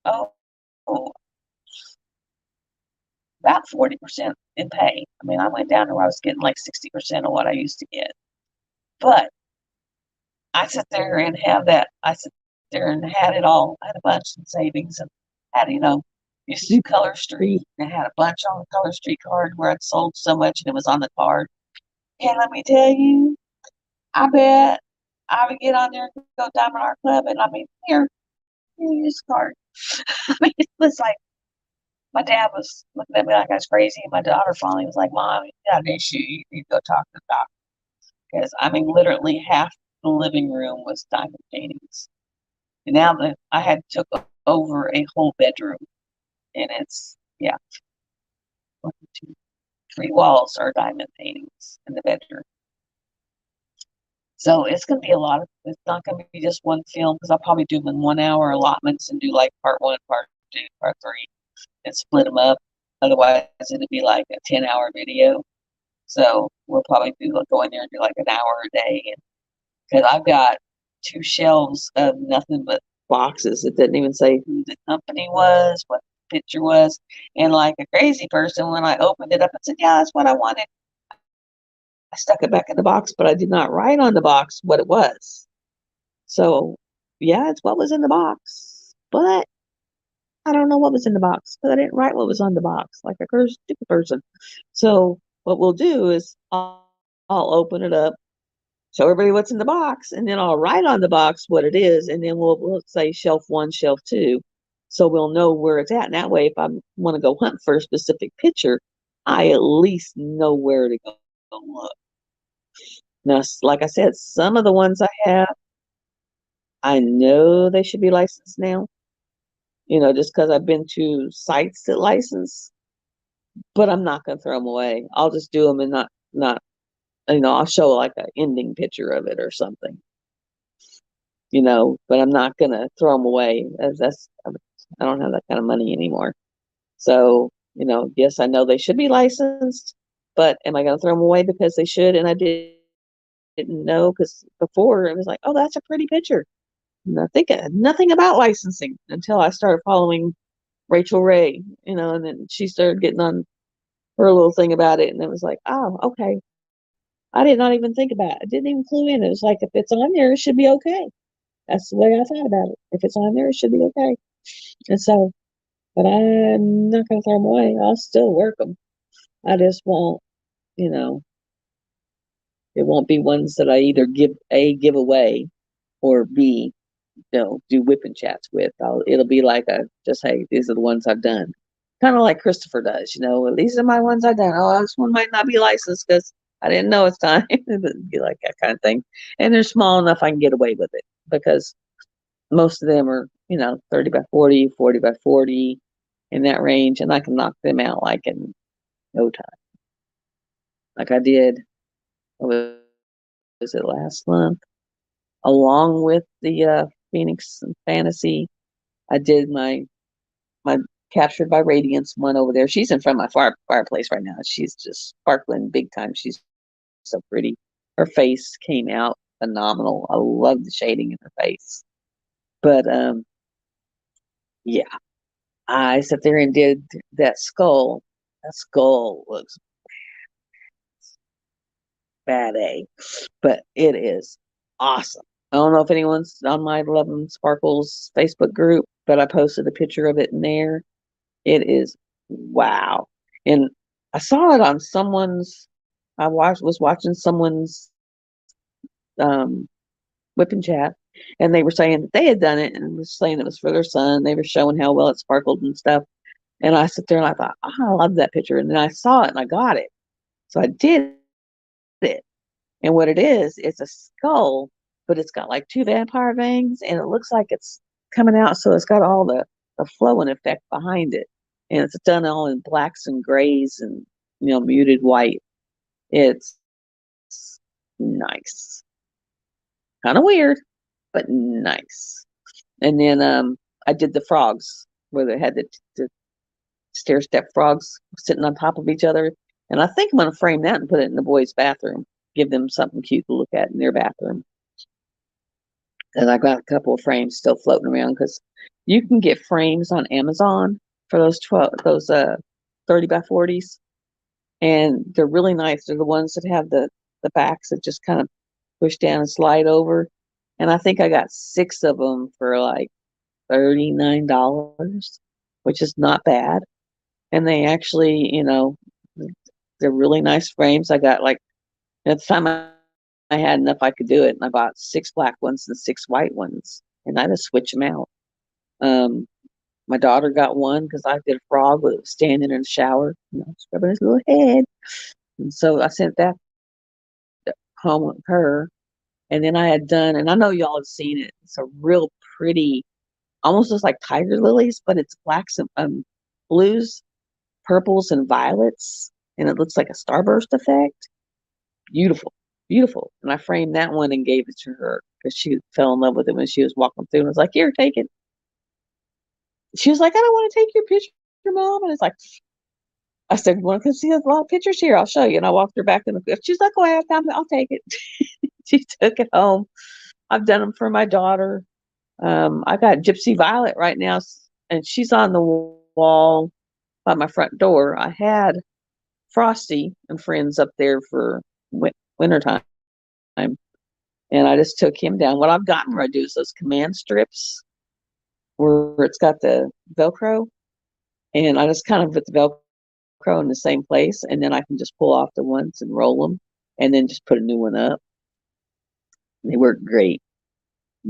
oh, oh about 40% in pay. I mean, I went down to where I was getting like 60% of what I used to get. But I sit there and have that. I sit there and had it all. I had a bunch in savings and had, used to do Color Street and I had a bunch on the Color Street card where I'd sold so much and it was on the card. And let me tell you, I bet I would get on there and go Diamond Art Club and I mean, here, use card. I mean, it was like my dad was looking at me like I was crazy. And my daughter finally was like, Mom, you got an issue. You need to go talk to the doctor. Because I mean, literally half the living room was diamond paintings. And now that I had took over a whole bedroom, and it's yeah, 1, 2, 3 walls are diamond paintings in the bedroom. So it's gonna be a lot of. It's not gonna be just one film because I'll probably do them in 1 hour allotments and do like part 1, part 2, part 3, and split them up. Otherwise, it'd be like a 10-hour video. So we'll probably go in there and do like an hour a day, because I've got 2 shelves of nothing but boxes. It didn't even say who the company was, what the picture was. And like a crazy person, when I opened it up and said, yeah, that's what I wanted, I stuck it back in the box, but I did not write on the box what it was. So yeah, it's what was in the box, but I don't know what was in the box because I didn't write what was on the box like a stupid person. So what we'll do is I'll open it up, show everybody what's in the box, and then I'll write on the box what it is, and then we'll say shelf 1, shelf 2, so we'll know where it's at. And that way, if I want to go hunt for a specific picture, I at least know where to go look. Now, like I said, some of the ones I have, I know they should be licensed now, just because I've been to sites that license, but I'm not going to throw them away. I'll just do them and not, I'll show like an ending picture of it or something. But I'm not gonna throw them away as I don't have that kind of money anymore. So, yes, I know they should be licensed, but am I gonna throw them away because they should? And I didn't know because before it was like, oh, that's a pretty picture. And I think nothing about licensing until I started following Rachel Ray, and then she started getting on her little thing about it, and it was like, oh, okay. I did not even think about it. I didn't even clue in. It was like, if it's on there, it should be okay. That's the way I thought about it. If it's on there, it should be okay. And so, but I'm not going to throw them away. I'll still work them. I just won't, it won't be ones that I either give away or B, do whipping chats with. It'll be like just, hey, these are the ones I've done. Kind of like Christopher does, these are my ones I've done. Oh, this one might not be licensed because I didn't know it's time. It'd be like that kind of thing. And they're small enough I can get away with it because most of them are, 30 by 40, 40 by 40 in that range. And I can knock them out like in no time. Like I did, was it last month? Along with the Phoenix and Fantasy, I did my Captured by Radiance one over there. She's in front of my fireplace right now. She's just sparkling big time. She's so pretty. Her face came out phenomenal. I love the shading in her face. But yeah, I sat there and did that skull. That skull looks bad, but it is awesome. I don't know if anyone's on my Love and Sparkles Facebook group, but I posted a picture of it in there. It is wow. And I saw it on was watching someone's whip and chat, and they were saying that they had done it and was saying it was for their son. They were showing how well it sparkled and stuff. And I sit there and I thought, oh, I love that picture. And then I saw it and I got it. So I did it. And what it is, it's a skull, but it's got like 2 vampire veins and it looks like it's coming out. So it's got all the flowing effect behind it. And it's done all in blacks and grays and, muted white. It's Nice. Kind of weird, but nice. And then I did the frogs where they had the stair step frogs sitting on top of each other. And I think I'm going to frame that and put it in the boys' bathroom. Give them something cute to look at in their bathroom. And I got a couple of frames still floating around because you can get frames on Amazon for those 30 by 40s, and they're really nice. They're the ones that have the backs that just kind of push down and slide over. And I think I got 6 of them for like $39, which is not bad. And they actually, they're really nice frames. I got like at the time I had enough I could do it, and I bought 6 black ones and 6 white ones, and I just switch them out. Um, my daughter got one because I did a frog with it standing in the shower, scrubbing his little head, and so I sent that home with her. And then I had done, and I know y'all have seen it. It's a real pretty, almost looks like tiger lilies, but it's blacks and blues, purples, and violets, and it looks like a starburst effect. Beautiful, beautiful. And I framed that one and gave it to her because she fell in love with it when she was walking through and was like, "Here, take it." She was like, "I don't want to take your picture, Mom." And it's like, I said, "You want to see a lot of pictures here? I'll show you." And I walked her back in the, she's like, "Oh, I'll take it." She took it home. I've done them for my daughter. I got Gypsy Violet right now, and she's on the wall by my front door. I had Frosty and friends up there for winter time, and I just took him down. What I've gotten where I do is those command strips where it's got the Velcro, and I just kind of put the Velcro in the same place, and then I can just pull off the ones and roll them, and then just put a new one up. They work great.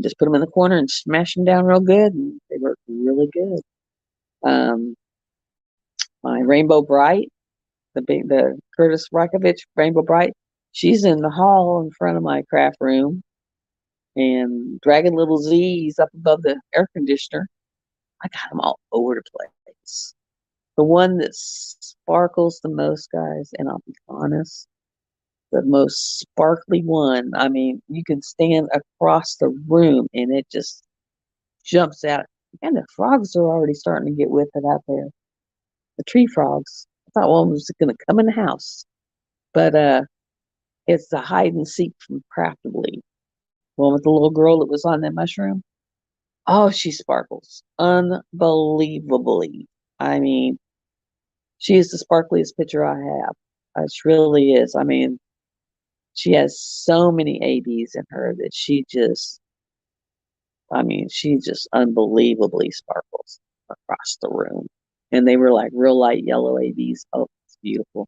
Just put them in the corner and smash them down real good, and they work really good. Um, my Rainbow Bright, the Curtis Rakovich Rainbow Bright, she's in the hall in front of my craft room, and Dragon Little Z's up above the air conditioner. I got them all over the place. The one that sparkles the most, guys, and I'll be honest, the most sparkly one. I mean, you can stand across the room and it just jumps out. And the frogs are already starting to get with it out there. The tree frogs. I thought one was going to come in the house, but it's the hide and seek from Craftably. One with the little girl that was on that mushroom. Oh, she sparkles unbelievably. I mean, she is the sparkliest picture I have. She really is. I mean, she has so many ABs in her that she just unbelievably sparkles across the room. And they were like real light yellow ABs. Oh, it's beautiful.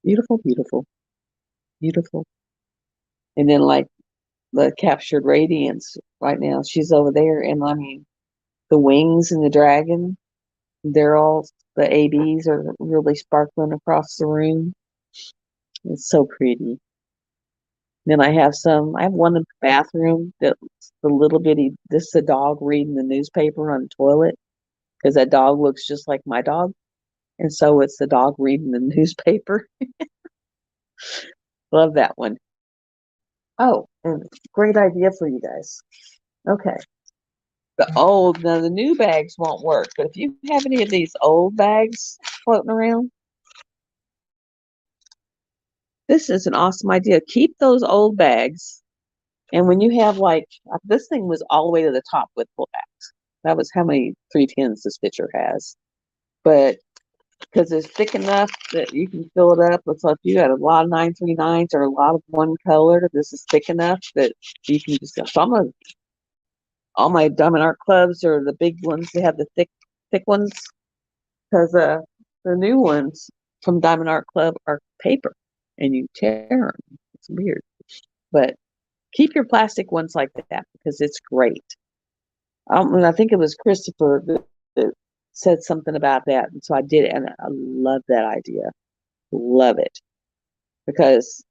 Beautiful, beautiful, beautiful. And then like the captured radiance right now, she's over there. And I mean, the wings and the dragon, they're all, the ABs are really sparkling across the room. It's so pretty. Then I have one in the bathroom that's the little bitty, this is a dog reading the newspaper on the toilet because that dog looks just like my dog. And so it's the dog reading the newspaper. Love that one. Oh, and great idea for you guys. Okay. Now the new bags won't work, but if you have any of these old bags floating around, this is an awesome idea. Keep those old bags. And when you have this thing was all the way to the top with pull backs. That was how many 310s this picture has. But because it's thick enough that you can fill it up. So if you got a lot of 939s or a lot of one color, this is thick enough that you can just, so all my Diamond Art clubs are the big ones. They have the thick ones because the new ones from Diamond Art Club are paper and you tear them. It's weird. But keep your plastic ones like that because it's great. And I think it was Christopher that said something about that. And so I did it, and I love that idea. Love it. Because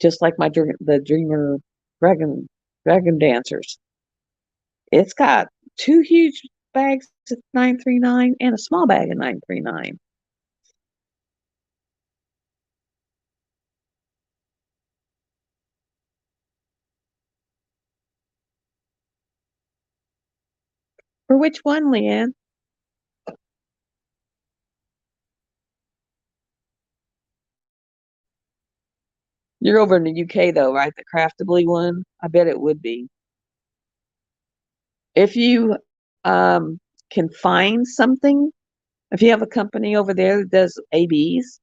just like the Dreamer Dragon Dancers, it's got 2 huge bags of 939 and a small bag of 939. For which one, Leanne? You're over in the UK though, right? The craftably one. I bet it would be. If you um can find something, if you have a company over there that does ABs,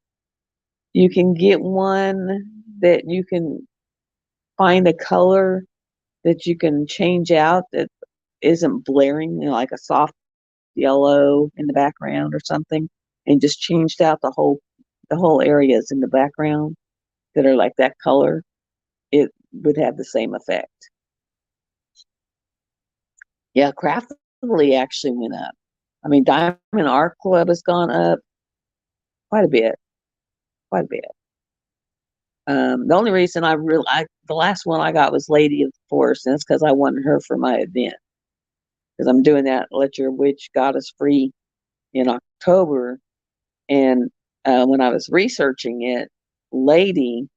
you can get one that you can find a color that you can change out that isn't blaring, like a soft yellow in the background or something, and just changed out the whole areas in the background that are like that color. It would have the same effect. Yeah, craftily actually went up. I mean, Diamond Art Club has gone up quite a bit, quite a bit. The only reason the last one I got was Lady of the Forest, and it's because I wanted her for my event. Because I'm doing that Let Your Witch Goddess Free in October, and when I was researching it, Lady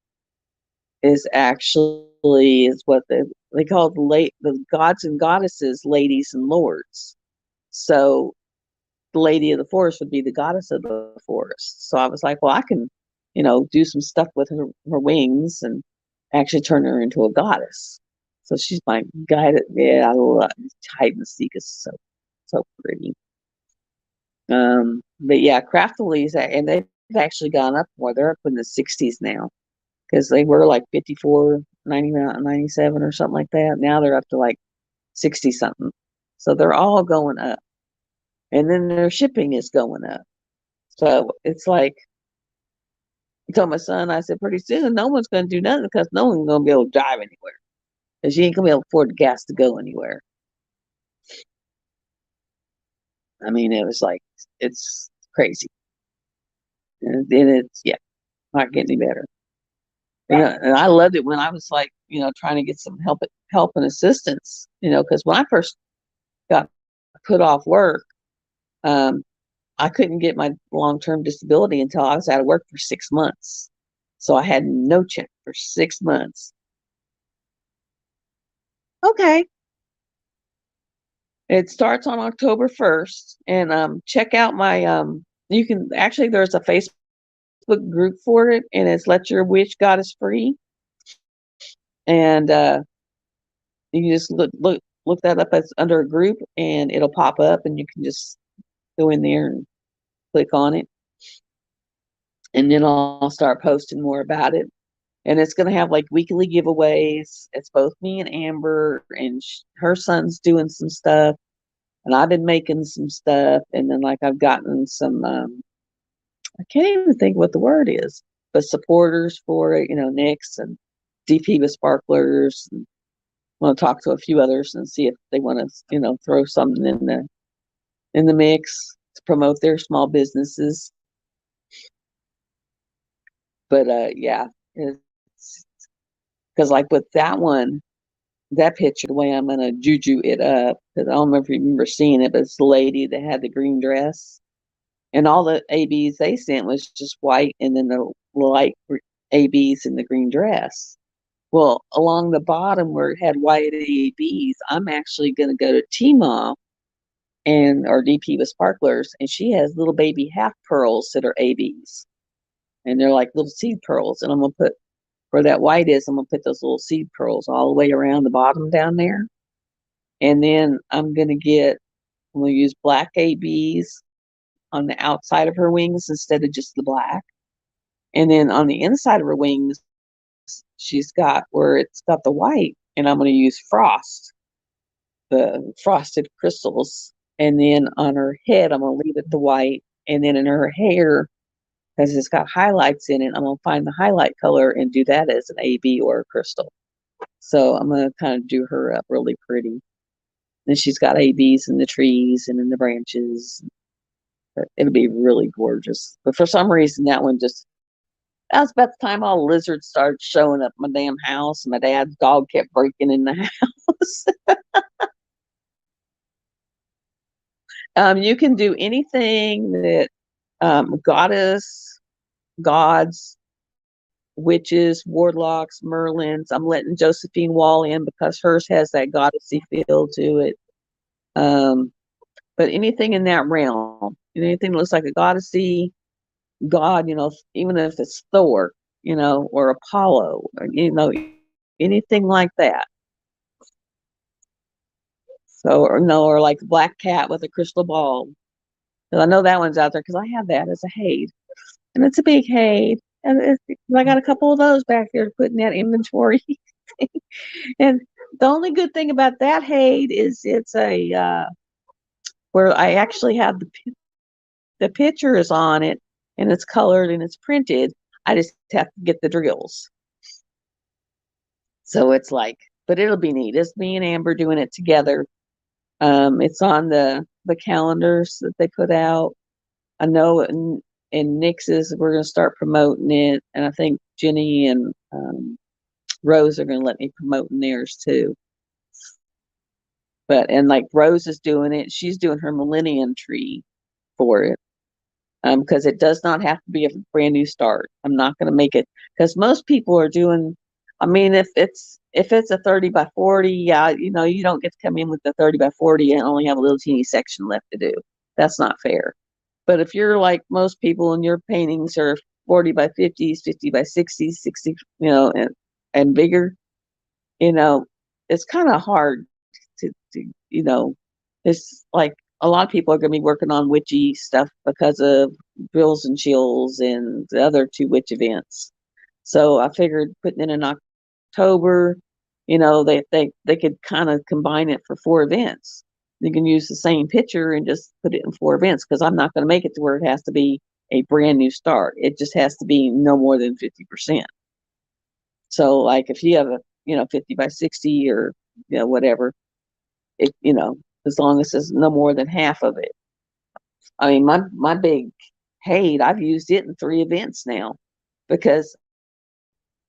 is actually is what they call the gods and goddesses, ladies and lords. So the lady of the forest would be the goddess of the forest. So I was like, well, I can, do some stuff with her wings and actually turn her into a goddess. So she's my guide. Yeah, I love hide and seek is so pretty. But yeah, Craftily and they've actually gone up more. They're up in the 60s now because they were like 54, 99, 97 or something like that. Now they're up to like 60 something. So they're all going up. And then their shipping is going up. So it's like, I told my son, I said, pretty soon no one's going to do nothing because no one's going to be able to drive anywhere because you ain't going to be able to afford the gas to go anywhere. I mean, it was like, it's crazy. And then it's, yeah, not getting any better. And I loved it when I was like, trying to get some help and assistance, because when I first got put off work, um, I couldn't get my long-term disability until I was out of work for 6 months. So I had no check for 6 months. Okay. It starts on October 1st. And check out my you can actually there's a Facebook group for it, and it's Let Your Witch Goddess Free. And you can just look that up as under a group and it'll pop up and you can just go in there and click on it. And then I'll start posting more about it. And it's going to have like weekly giveaways. It's both me and Amber, and her son's doing some stuff, and I've been making some stuff. And then like I've gotten some, I can't even think what the word is, but supporters for it, Nick's and DP with Sparklers. And want to talk to a few others and see if they want to, throw something in the mix to promote their small businesses. But yeah, it's because like with that one, that picture, the way I'm gonna juju it up, because I don't remember if you remember seeing it, but it's the lady that had the green dress, and all the ABs they sent was just white, and then the light ABs in the green dress. Well, along the bottom where it had white ABs, I'm actually gonna go to Tmall and or DP with Sparklers, and she has little baby half pearls that are ABs, and they're like little seed pearls, and I'm gonna put where that white is, I'm gonna put those little seed pearls all the way around the bottom down there. And then I'm gonna use black ABs on the outside of her wings instead of just the black. And then on the inside of her wings, she's got where it's got the white, and I'm gonna use the frosted crystals. And then on her head, I'm gonna leave it the white. And then in her hair, because it's got highlights in it, I'm gonna find the highlight color and do that as an AB or a crystal. So I'm gonna kind of do her up really pretty. And she's got ABs in the trees and in the branches. It'll be really gorgeous. But for some reason, that was about the time all lizards started showing up in my damn house, and my dad's dog kept breaking in the house. You can do anything that goddess, gods, witches, warlocks, Merlins. I'm letting Josephine Wall in because hers has that goddessy feel to it. But anything in that realm, anything that looks like a goddessy god, even if it's Thor, or Apollo, or, anything like that. So, or no, or like black cat with a crystal ball. 'Cause I know that one's out there because I have that as a Hade, and it's a big Hade, and I got a couple of those back there to put in that inventory. And the only good thing about that Hade is it's a where I actually have the picture is on it, and it's colored and it's printed. I just have to get the drills. So it's like, but it'll be neat. It's me and Amber doing it together. It's on the calendars that they put out. I know in Nix's we're going to start promoting it, and I think Jenny and Rose are going to let me promote in theirs too. But and like Rose is doing it, she's doing her Millennium Tree for it, because it does not have to be a brand new start. I'm not going to make it because most people are doing. I mean, if it's a 30 by 40, yeah, you don't get to come in with the 30 by 40 and only have a little teeny section left to do. That's not fair. But if you're like most people and your paintings are 40 by 50s, 50 by 60s, 60, and bigger, you know, it's kind of hard to, it's like a lot of people are going to be working on witchy stuff because of Drills and Chills and the other two witch events. So I figured putting it in October, they could kind of combine it for 4 events. You can use the same picture and just put it in 4 events because I'm not going to make it to where it has to be a brand new start. It just has to be no more than 50%. So like if you have a 50 by 60 or whatever, it as long as it's no more than half of it. I mean my big Hade, I've used it in 3 events now because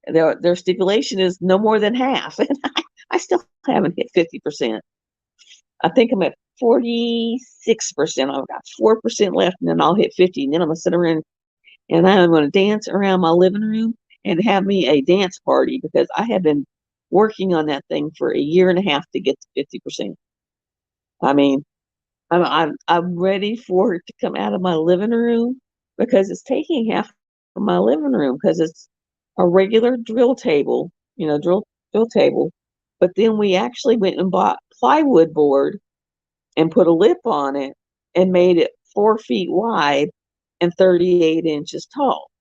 their stipulation is no more than half, and I still haven't hit 50%. I think I'm at 46%. I've got 4% left, and then I'll hit 50. And then I'm gonna sit around and I'm gonna dance around my living room and have me a dance party because I have been working on that thing for a year and a half to get to 50%. I mean, I'm ready for it to come out of my living room because it's taking half of my living room because it's a regular drill table, drill table. But then we actually went and bought plywood board and put a lip on it and made it 4 feet wide and 38 inches tall.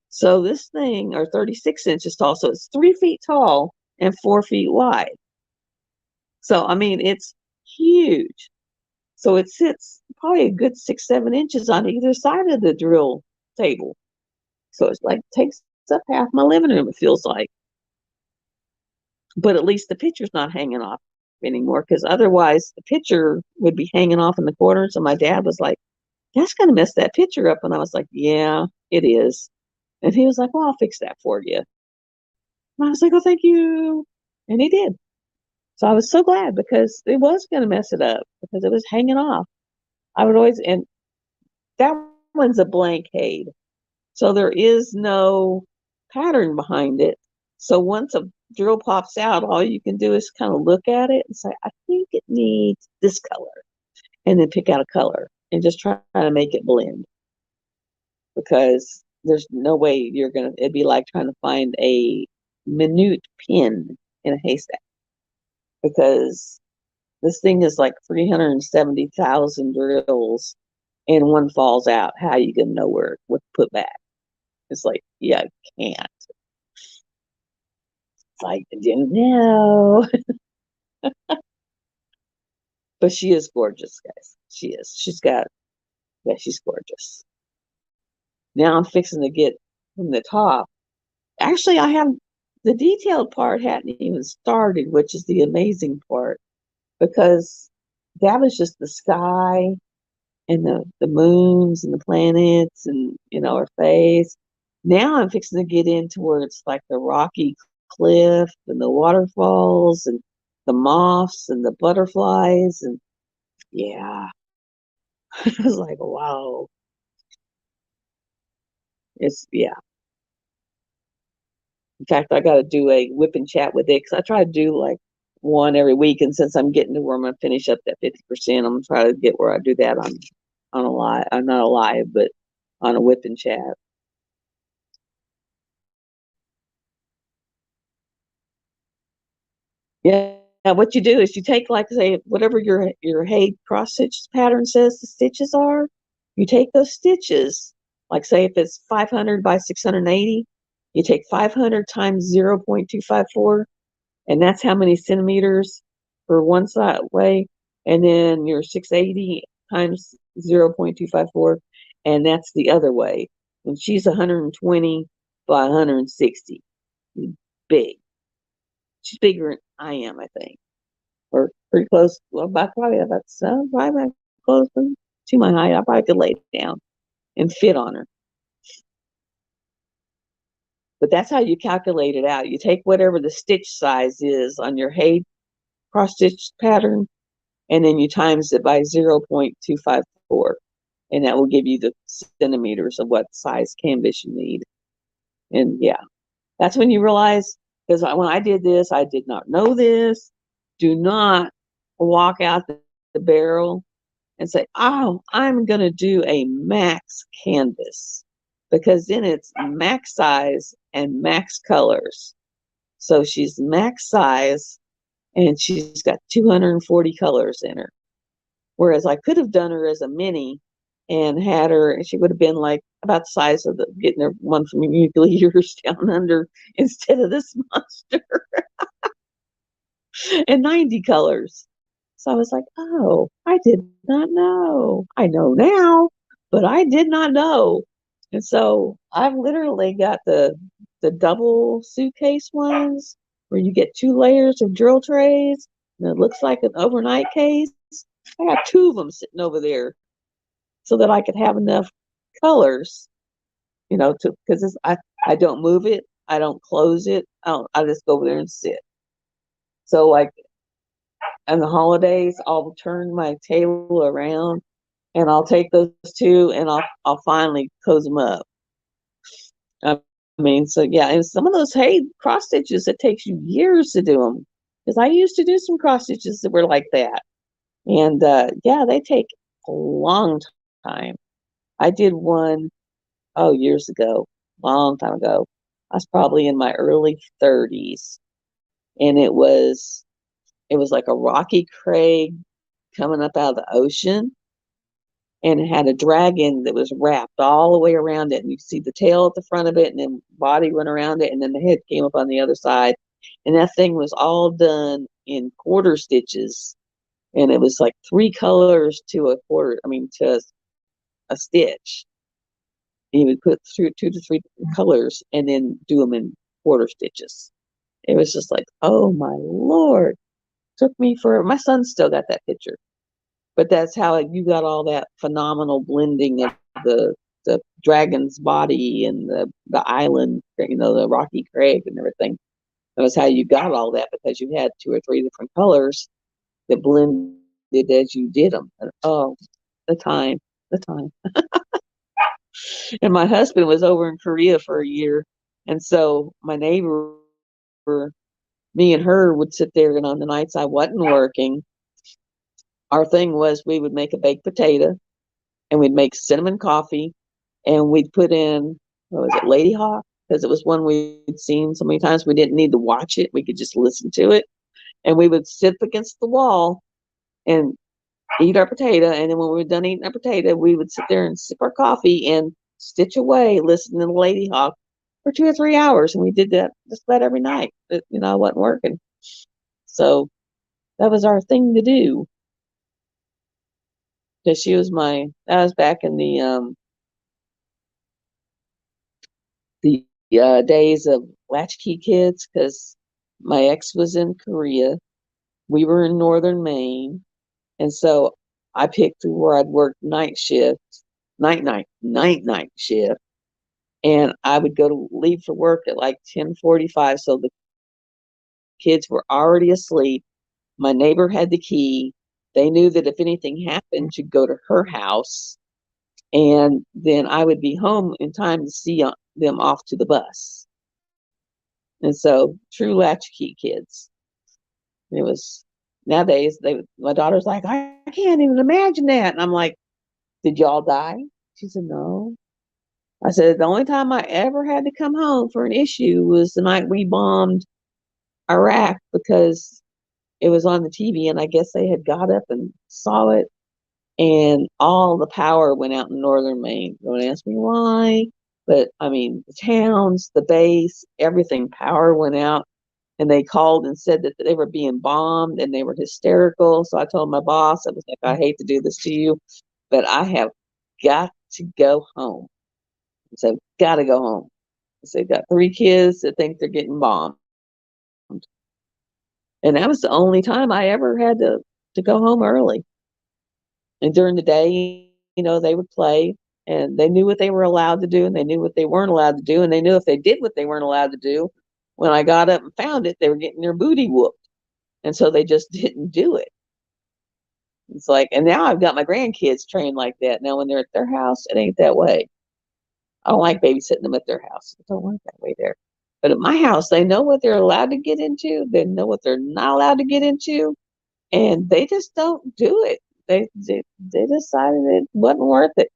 So this thing, or 36 inches tall, so it's 3 feet tall and 4 feet wide. So I mean, it's huge. So it sits probably a good 6, 7 inches on either side of the drill table. So it's like takes up half my living room, it feels like. But at least the picture's not hanging off anymore because otherwise the picture would be hanging off in the corner. So my dad was like, that's going to mess that picture up. And I was like, yeah, it is. And he was like, well, I'll fix that for you. And I was like, oh, thank you. And he did. So I was so glad because it was going to mess it up because it was hanging off. I would always, and that one's a blank Hade. So there is no pattern behind it. So once a drill pops out, all you can do is kind of look at it and say, I think it needs this color. And then pick out a color and just try to make it blend. Because there's no way it'd be like trying to find a minute pin in a haystack. Because this thing is like 370,000 drills and one falls out. How are you going to know what to put back? It's like, yeah, I can't. It's like, no. But she is gorgeous, guys. She is. She's gorgeous. Now I'm fixing to get from the top. Actually, I have the detailed part hadn't even started, which is the amazing part because that was just the sky and the moons and the planets and her face. Now I'm fixing to get into where it's like the rocky cliff and the waterfalls and the moths and the butterflies and yeah. I was like, wow. It's yeah. In fact, I got to do a whip and chat with it because I try to do like one every week. And since I'm getting to where I'm going to finish up that 50%, I'm going to try to get where I do that on a live, not a live, but on a whip and chat. Yeah. What you do is you take, like, say, whatever your hay cross stitch pattern says the stitches are, you take those stitches, like, say if it's 500 by 680, you take 500 times 0.254, and that's how many centimeters for one side way, and then your 680 times 0.254, and that's the other way. And she's 120 by 160, big. She's bigger than I am, I think, or pretty close. Well, probably about close to my height. I probably could lay down and fit on her. But that's how you calculate it out. You take whatever the stitch size is on your hay cross stitch pattern, and then you times it by 0.254, and that will give you the centimeters of what size canvas you need. And yeah, that's when you realize, because when I did this, I did not know this. Do not walk out the barrel and say, oh, I'm going to do a max canvas, because then it's max size and max colors. So she's max size and she's got 240 colors in her. Whereas I could have done her as a mini and had her, and she would have been like about the size of getting her one from Years Down Under instead of this monster. And 90 colors. So I was like, oh, I did not know. I know now, but I did not know. And so I've literally got the double suitcase ones where you get 2 layers of drill trays and it looks like an overnight case. I got 2 of them sitting over there so that I could have enough colors, to, because I don't move it, I don't close it, I just go over there and sit. So like on the holidays, I'll turn my table around and I'll take those 2 and I'll finally close them up. I mean, so yeah, and some of those cross stitches, it takes you years to do them, because I used to do some cross stitches that were like that, and yeah, they take a long time. I did one, oh, years ago, long time ago. I was probably in my early 30s, and it was like a rocky crag coming up out of the ocean, and it had a dragon that was wrapped all the way around it. And you see the tail at the front of it, and then body went around it, and then the head came up on the other side. And that thing was all done in quarter stitches. And it was like 3 colors to a quarter, to a stitch. And you would put through 2 to 3 colors and then do them in quarter stitches. It was just like, oh my Lord. Took me my son still got that picture. But that's how you got all that phenomenal blending of the dragon's body and the island, the rocky crag and everything. That was how you got all that, because you had 2 or 3 different colors that blended as you did them. And, oh, the time. And my husband was over in Korea for a year, and so my neighbor, me and her would sit there, and on the nights I wasn't working, our thing was we would make a baked potato, and we'd make cinnamon coffee, and we'd put in, what was it, Lady Hawk? Because it was one we'd seen so many times we didn't need to watch it. We could just listen to it. And we would sit against the wall and eat our potato. And then when we were done eating our potato, we would sit there and sip our coffee and stitch away, listening to Lady Hawk for 2 or 3 hours. And we did that just about every night. But, I wasn't working. So that was our thing to do. Because that was back in the days of latchkey kids, because my ex was in Korea. We were in northern Maine. And so I picked where I'd work night shift, night shift. And I would leave for work at like 10:45. So the kids were already asleep. My neighbor had the key. They knew that if anything happened, to go to her house. And then I would be home in time to see them off to the bus. And so true latchkey kids. It was nowadays my daughter's like, I can't even imagine that. And I'm like, did y'all die? She said, no. I said, the only time I ever had to come home for an issue was the night we bombed Iraq because it was on the TV and I guess they had got up and saw it and all the power went out in northern Maine. Don't ask me why, but I mean, the towns, the base, everything, power went out. And they called and said that they were being bombed and they were hysterical. So I told my boss, I was like, I hate to do this to you, but I have got to go home. So got to go home. So got 3 kids that think they're getting bombed. And that was the only time I ever had to go home early. And during the day, they would play and they knew what they were allowed to do and they knew what they weren't allowed to do. And they knew if they did what they weren't allowed to do, when I got up and found it, they were getting their booty whooped. And so they just didn't do it. It's like, and now I've got my grandkids trained like that. Now, when they're at their house, it ain't that way. I don't like babysitting them at their house. I don't like that way there. But at my house, they know what they're allowed to get into. They know what they're not allowed to get into. And they just don't do it. They decided it wasn't worth it.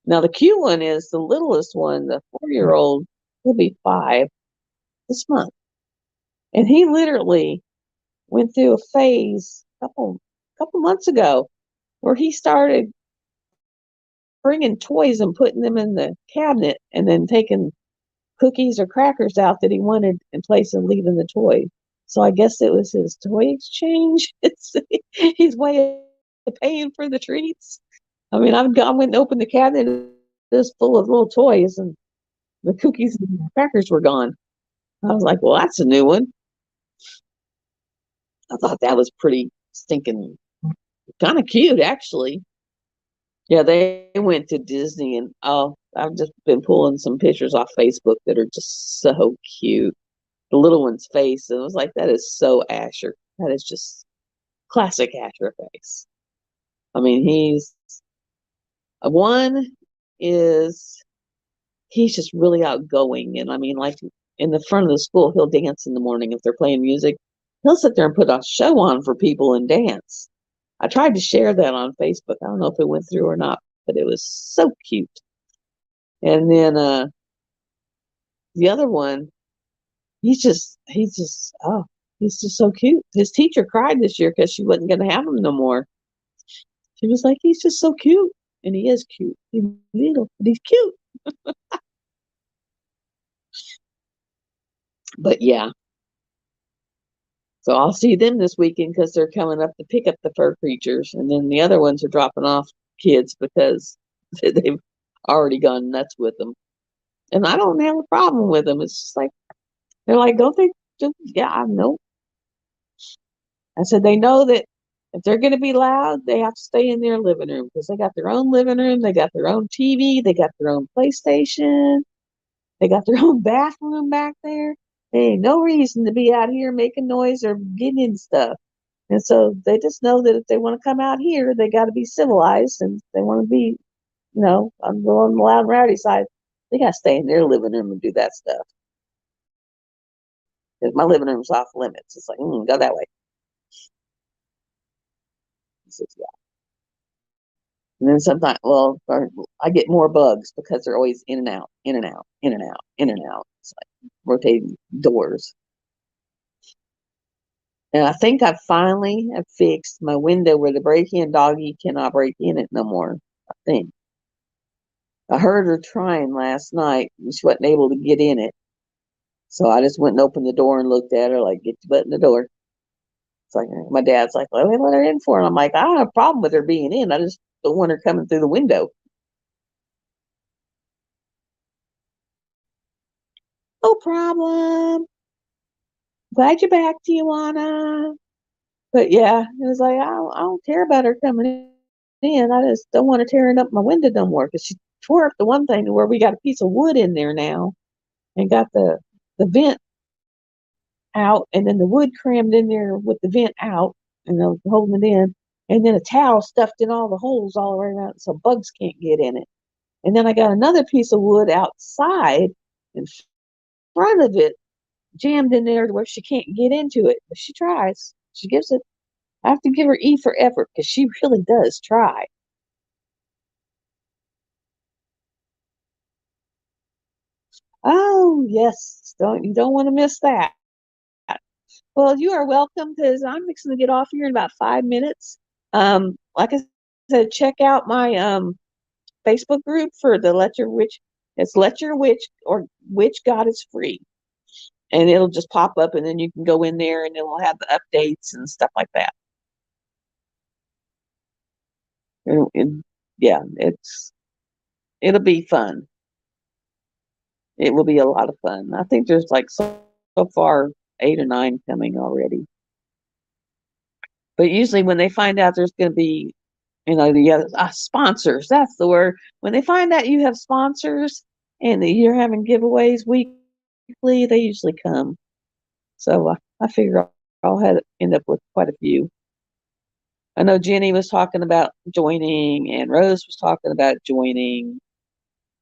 Now, the cute one is the littlest one, the 4-year-old. He'll be 5 this month. And he literally went through a phase a couple months ago where he started bringing toys and putting them in the cabinet and then taking cookies or crackers out that he wanted in place of leaving the toy. So I guess it was his toy exchange. It's his way of paying for the treats. I mean, I went and opened the cabinet, it was full of little toys, and the cookies and crackers were gone. I was like, well, that's a new one. I thought that was pretty stinking kind of cute, actually. Yeah, they went to Disney, and oh, I've just been pulling some pictures off Facebook that are just so cute. The little one's face, and I was like, that is so Asher. That is just classic Asher face. I mean, one is he's just really outgoing, and I mean, like in the front of the school, he'll dance in the morning if they're playing music. He'll sit there and put a show on for people and dance. I tried to share that on Facebook. I don't know if it went through or not, but it was so cute. And then the other one, he's just so cute. His teacher cried this year because she wasn't going to have him no more. She was like, he's just so cute. And he is cute. He's little, but he's cute. But yeah. So I'll see them this weekend because they're coming up to pick up the fur creatures. And then the other ones are dropping off kids because they've already gone nuts with them. And I don't have a problem with them. It's just like, they're like, don't they? Yeah, I know. I said, they know that if they're going to be loud, they have to stay in their living room because they got their own living room. They got their own TV. They got their own PlayStation. They got their own bathroom back there. There ain't no reason to be out here making noise or getting in stuff. And so they just know that if they want to come out here, they got to be civilized. And if they want to be, on the loud and rowdy side, they got to stay in their living room and do that stuff. Because my living room's off limits. It's like, go that way. Says, yeah. And then sometimes, I get more bugs because they're always in and out, in and out, in and out, in and out. It's like rotating doors. And I think I finally have fixed my window where the break-in doggy cannot break in it no more. I think. I heard her trying last night and she wasn't able to get in it. So I just went and opened the door and looked at her like, get your butt in the door. It's like, my dad's like, well, we let her in for it. And I'm like, I don't have a problem with her being in. I just don't want her coming through the window. No problem. Glad you're back, Tijuana. But yeah, it was like, I don't care about her coming in. I just don't want her tearing up my window no more because she tore up the one thing to where we got a piece of wood in there now and got the vent out and then the wood crammed in there with the vent out and holding it in. And then a towel stuffed in all the holes all around so bugs can't get in it. And then I got another piece of wood outside in front of it jammed in there to where she can't get into it. But she tries. She gives it. I have to give her E for effort because she really does try. Oh yes, you don't want to miss that. Well, you are welcome because I'm fixing to get off here in about 5 minutes. Like I said, check out my Facebook group for the Let Your Witch. It's Let Your Witch or Witch God is Free, and it'll just pop up, and then you can go in there, and it'll have the updates and stuff like that. And yeah, it'll be fun. It will be a lot of fun. I think there's like so far 8 or 9 coming already. But usually when they find out there's going to be, the sponsors, that's the word. When they find out you have sponsors and that you're having giveaways weekly, they usually come. So I figure I'll end up with quite a few. I know Jenny was talking about joining, and Rose was talking about joining.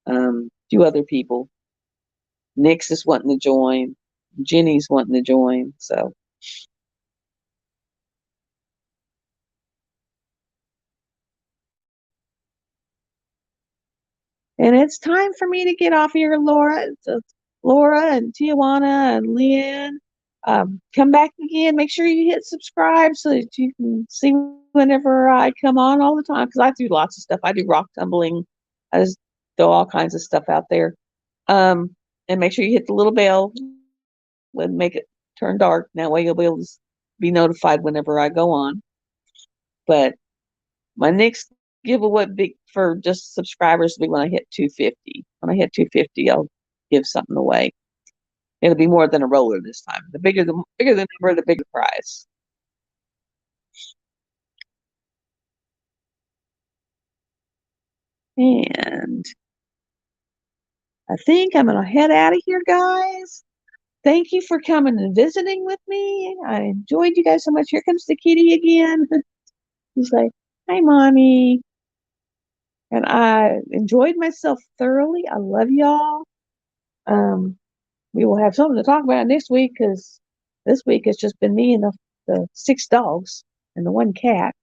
A few other people. Nick's is wanting to join. Jenny's wanting to join. So, and it's time for me to get off here, Laura. Laura and Tijuana and Lynn. Come back again. Make sure you hit subscribe so that you can see whenever I come on all the time. Because I do lots of stuff. I do rock tumbling. I just throw all kinds of stuff out there. And make sure you hit the little bell and make it turn dark. That way you'll be able to be notified whenever I go on. But my next giveaway for just subscribers will be when I hit 250. When I hit 250, I'll give something away. It'll be more than a roller this time. The bigger the number, the bigger the prize. And I think I'm gonna head out of here, guys. Thank you for coming and visiting with me. I enjoyed you guys so much. Here comes the kitty again. He's like, "Hi, mommy." And I enjoyed myself thoroughly. I love y'all. Um, we will have something to talk about next week because this week it's just been me and the 6 dogs and the 1 cat.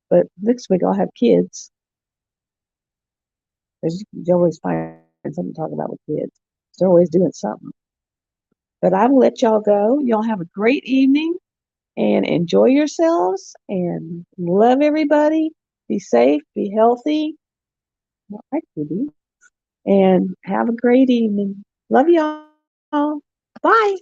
But next week I'll have kids. You always find something to talk about with kids. They're always doing something. But I will let y'all go. Y'all have a great evening and enjoy yourselves and love everybody. Be safe, be healthy. All right, kitty. And have a great evening. Love y'all. Bye.